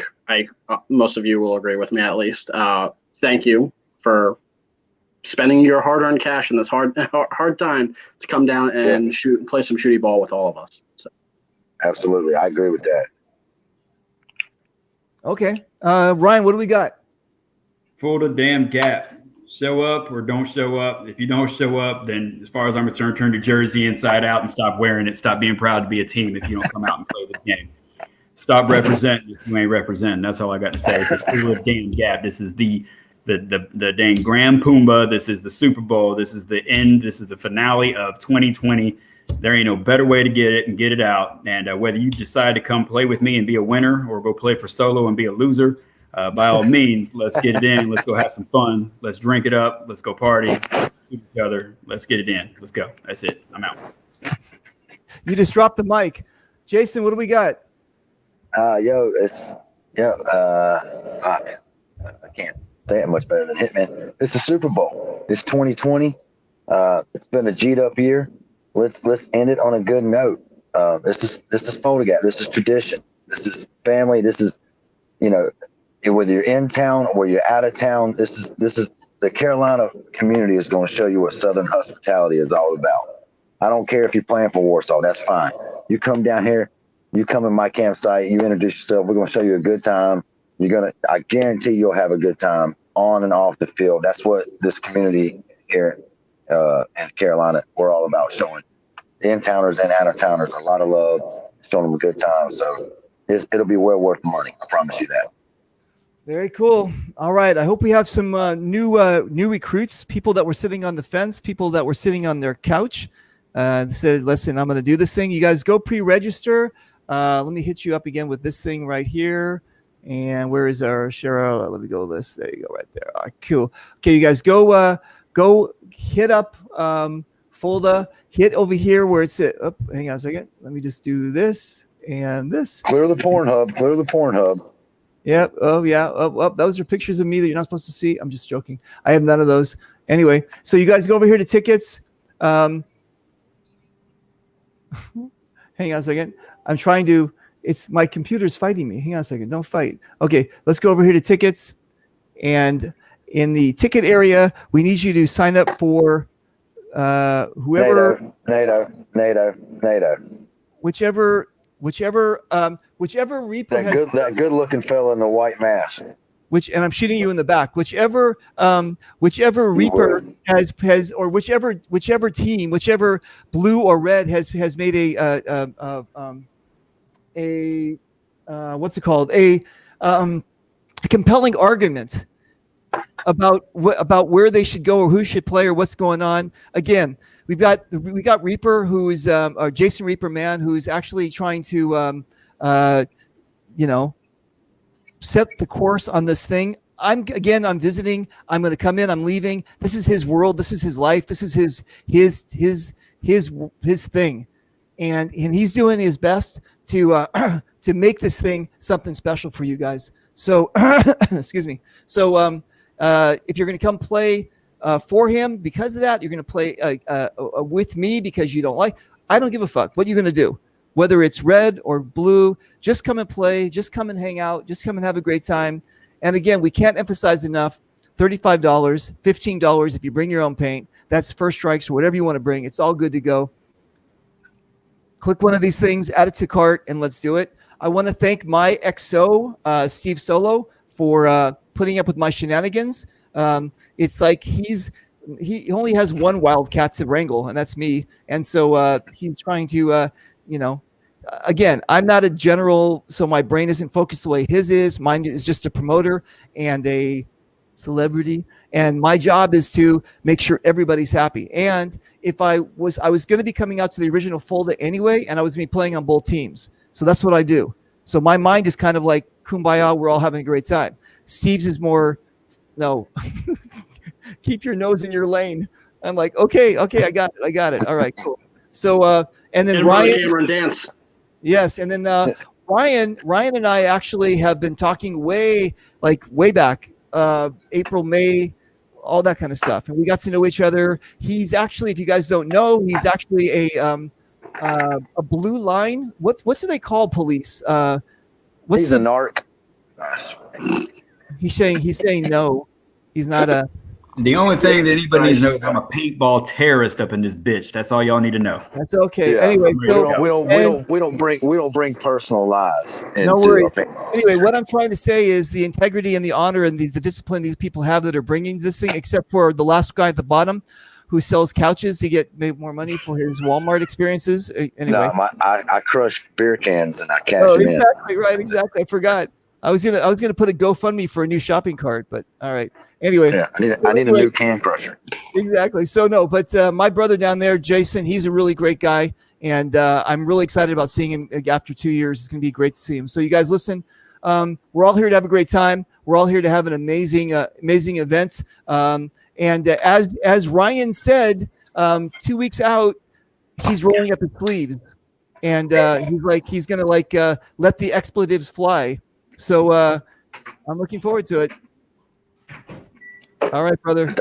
most of you will agree with me at least. Thank you for spending your hard-earned cash in this hard time to come down and play some shooty ball with all of us. So.
Absolutely. I agree with that.
Okay. Ryan, what do we got?
Fulda damn Gap. Show up or don't show up. If you don't show up, then as far as I'm concerned, turn your jersey inside out and stop wearing it. Stop being proud to be a team if you don't come out and play the game. Stop representing if you ain't representing. That's all I got to say. This is Fulda damn Gap. This is the dang Grand Pumbaa. This is the Super Bowl. This is the end. This is the finale of 2020. There ain't no better way to get it and get it out. And whether you decide to come play with me and be a winner or go play for solo and be a loser, by all means, let's get it in. Let's go have some fun. Let's drink it up. Let's go party. Let's shoot each other. Let's get it in. Let's go. That's it. I'm out.
You just dropped the mic. Jason, what do we got?
I can't say it much better than Hitman. It's the Super Bowl. It's 2020. It's been a G'd up year. Let's end it on a good note. This is Fulda Gap. This is tradition. This is family. This is, whether you're in town or you're out of town, this is the Carolina community is going to show you what Southern hospitality is all about. I don't care if you're playing for Warsaw. That's fine. You come down here, you come in my campsite, you introduce yourself. We're going to show you a good time. I guarantee you'll have a good time on and off the field. That's what this community here in Carolina, we're all about, showing in-towners and out-of-towners a lot of love, showing them a good time. So it'll be well worth the money. I promise you that.
Very cool. All right. I hope we have some new recruits, people that were sitting on the fence, people that were sitting on their couch. Said, listen, I'm going to do this thing. You guys go pre-register. Let me hit you up again with this thing right here. And where is our Cheryl? Let me go list. There you go, right there. All right, cool. Okay, you guys go hit up Fulda. Hit over here where it's at. Oh, hang on a second. Let me just do this and this.
Clear the Pornhub.
Yep. Oh, yeah. Oh, those are pictures of me that you're not supposed to see. I'm just joking. I have none of those. Anyway, so you guys go over here to tickets. Hang on a second. I'm trying to. It's my computer's fighting me. Hang on a second. Don't fight. Okay, let's go over here to tickets. And in the ticket area, we need you to sign up for whoever.
NATO.
Whichever Reaper has.
That good-looking fella in the white mask.
And I'm shooting you in the back. Whichever Reaper has, or whichever team, whichever blue or red has made a what's it called? A compelling argument about where they should go or who should play or what's going on. Again, we got Reaper, who's or Jason Reaper, man, who's actually trying to set the course on this thing. I'm visiting. I'm going to come in. I'm leaving. This is his world. This is his life. This is his thing, and he's doing his best to to make this thing something special for you guys. So, excuse me. So, if you're going to come play for him because of that, you're going to play with me because you don't like. I don't give a fuck. What are you going to do? Whether it's red or blue, just come and play. Just come and hang out. Just come and have a great time. And again, we can't emphasize enough. $35, $15 if you bring your own paint. That's first strikes or whatever you want to bring. It's all good to go. Click one of these things, add it to cart, and let's do it. I want to thank my XO, Steve Solo, for putting up with my shenanigans. It's like he only has one wildcat to wrangle, and that's me. And so he's trying to, again, I'm not a general, so my brain isn't focused the way his is. Mine is just a promoter and a celebrity. And my job is to make sure everybody's happy. And if I was going to be coming out to the original Fulda anyway, and I was going to be playing on both teams. So that's what I do. So my mind is kind of like kumbaya. We're all having a great time. Steve's is more, no, keep your nose in your lane. I'm like, okay, I got it. All right, cool. So, and then Ryan,
the camera and dance.
Yes, and then Ryan and I actually have been talking way back, April, May, all that kind of stuff, and we got to know each other. He's actually, if you guys don't know, he's actually a blue line. What do they call police?
He's a narc.
He's saying no. He's not a.
The only thing that anybody needs to know is I'm a paintball terrorist up in this bitch. That's all y'all need to know.
That's okay.
Yeah.
Anyway,
we don't bring personal lies.
No worries. Anyway, what I'm trying to say is the integrity and the honor and the discipline these people have that are bringing this thing, except for the last guy at the bottom who sells couches to get more money for his Walmart experiences. Anyway,
no, I crush beer cans and I cash them in.
Exactly right. Exactly. I forgot. I was gonna put a GoFundMe for a new shopping cart, but all right. Anyway,
yeah, I need a new can crusher.
Exactly. So no, but my brother down there, Jason, he's a really great guy, and I'm really excited about seeing him after 2 years. It's gonna be great to see him. So you guys listen. We're all here to have a great time. We're all here to have an amazing event. And as Ryan said, 2 weeks out, he's rolling up his sleeves, and he's gonna let the expletives fly. So I'm looking forward to it. All right, brother.
The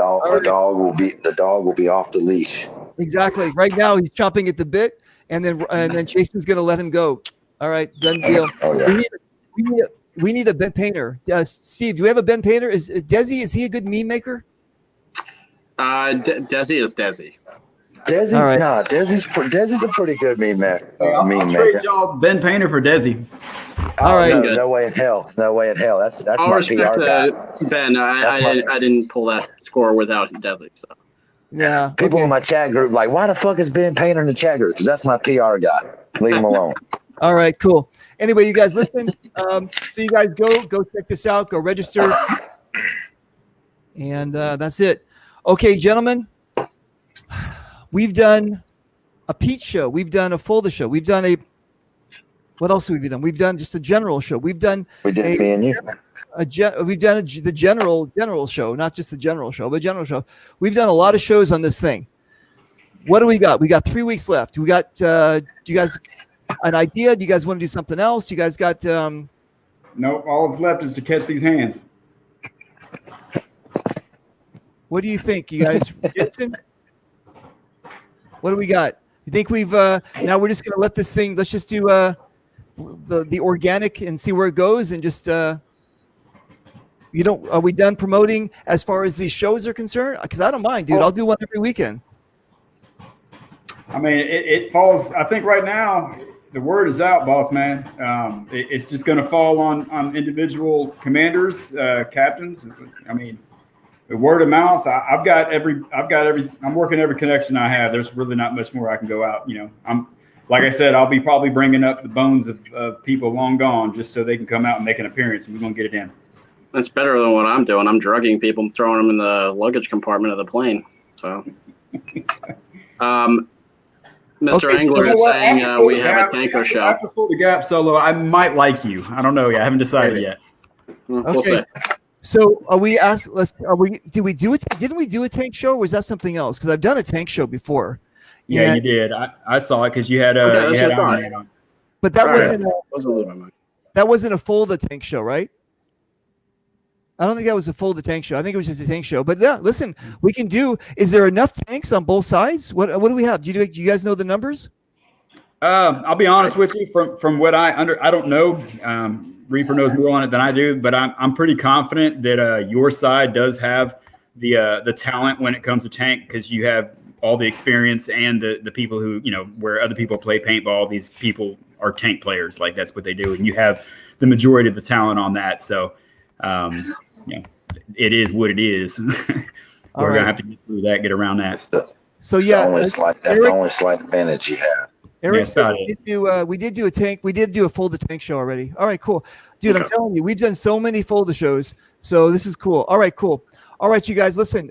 dog will be off the leash.
Exactly. Right now he's chomping at the bit, and then Jason's gonna let him go. All right, done deal.
Oh, yeah.
We need a Ben Painter. Steve, do we have a Ben Painter? Is Desi? Is he a good meme maker?
Desi is Desi.
Desi's a pretty good meme maker.
I'll trade y'all Ben Painter for Desi.
All right.
No way in hell. That's
I'll
my
respect
PR guy.
Ben. I didn't pull that score without Desi. So
yeah,
people in my chat group like, why the fuck is Ben Painter in the chat group? Because that's my PR guy. Leave him alone.
All right, cool. Anyway, you guys listen. So you guys go check this out. Go register, and that's it. Okay, gentlemen. We've done a Pete show. We've done a Fulda show. We've done what else have we done? We've done just a general show. We've done the general show, not just the general show, but general show. We've done a lot of shows on this thing. What do we got? We got 3 weeks left. We got, do you guys an idea? Do you guys want to do something else? You guys got,
No, all that's left is to catch these hands.
What do you think, you guys? Jensen? What do we got? You think we've now we're just gonna let this thing? Let's just do the organic and see where it goes, and just are we done promoting as far as these shows are concerned? Because I don't mind, dude. I'll do one every weekend.
I mean, it falls. I think right now the word is out, boss man. It's just going to fall on individual commanders, captains. I mean. The word of mouth. I'm working every connection I have. There's really not much more I can go out. I'm like I said, I'll be probably bringing up the bones of people long gone just so they can come out and make an appearance. And we're gonna get it in.
That's better than what I'm doing. I'm drugging people, throwing them in the luggage compartment of the plane. So Mr.
Okay,
Angler
You know
is
what?
saying
After
we
Full
have
Gap-
a tanker show.
After Full the Gap solo, I might like you. I don't know yet. I haven't decided
Maybe.
yet.
We'll
Okay.
see.
So are we asked? Did we do it? Didn't we do a tank show, or was that something else? Because I've done a tank show before.
Yeah,
And-
you did. I saw it because you had
Okay, that's
you had
what I
Iron
thought.
Man on.
But that
Right.
wasn't
Wasn't losing my mind.
that wasn't a Fulda tank show, right? I don't think that was a Fulda tank show. I think it was just a tank show. But yeah, listen, we can do. Is there enough tanks on both sides? What do we have? Do you guys know the numbers?
I'll be honest with you. From what I don't know. Reaper knows more on it than I do, but I'm pretty confident that your side does have the talent when it comes to tank, because you have all the experience and the people who, where other people play paintball, these people are tank players. Like, that's what they do, and you have the majority of the talent on that. So, it is what it is. We're gonna have to get through that, get around that.
So
That's
yeah,
the only slight, that's the only slight advantage you have.
Eric,
Yeah,
said we did do a tank. We did do a Fulda tank show already. All right, cool, dude. I'm telling you, we've done so many Fulda shows, so this is cool. All right, cool. All right, you guys, listen.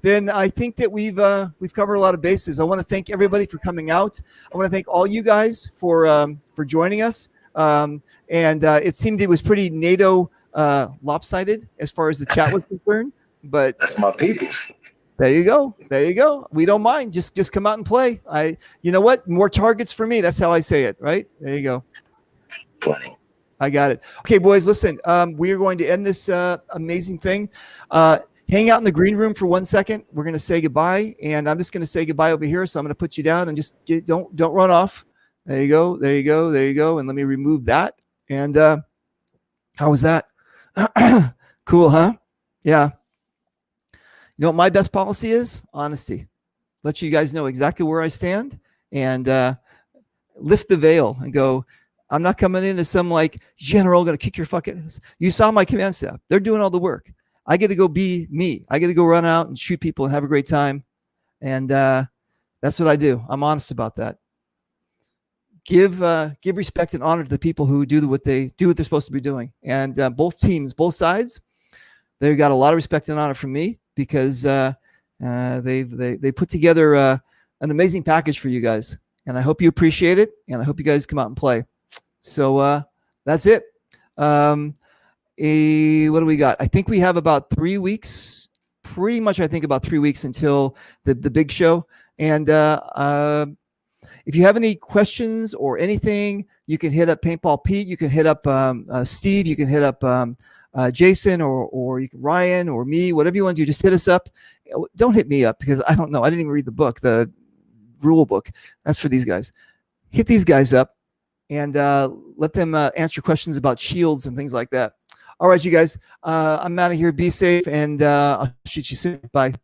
Then I think that we've covered a lot of bases. I want to thank everybody for coming out. I want to thank all you guys for joining us. And it seemed it was pretty NATO lopsided as far as the chat was concerned. But
That's my peoples.
there you go. There you go. We don't mind. Just come out and play. You know what? More targets for me. That's how I say it, right? There you go.
Plenty.
I got it. Okay, boys, listen. We are going to end this amazing thing. Hang out in the green room for 1 second. We're going to say goodbye, and I'm just going to say goodbye over here. So I'm going to put you down and just don't run off. There you go. There you go. There you go. And let me remove that. And how was that? Cool, huh? Yeah. You know what my best policy is? Honesty. Let you guys know exactly where I stand, and lift the veil and go, I'm not coming in as some like general going to kick your fucking ass. You saw my command staff. They're doing all the work. I get to go be me. I get to go run out and shoot people and have a great time. And that's what I do. I'm honest about that. Give respect and honor to the people who do what they're supposed to be doing. And both teams, both sides, they've got a lot of respect and honor from me, because they put together an amazing package for you guys. And I hope you appreciate it. And I hope you guys come out and play. So that's it. What do we got? I think we have about 3 weeks, pretty much. I think about 3 weeks until the big show. And if you have any questions or anything, you can hit up Paintball Pete. You can hit up Steve. You can hit up Jason or you can Ryan or me, whatever you want to do. Just hit us up. Don't hit me up, because I don't know. I didn't even read the book, the rule book. That's for these guys. Hit these guys up and let them answer questions about shields and things like that. All right, you guys. I'm out of here. Be safe, and I'll shoot you soon. Bye.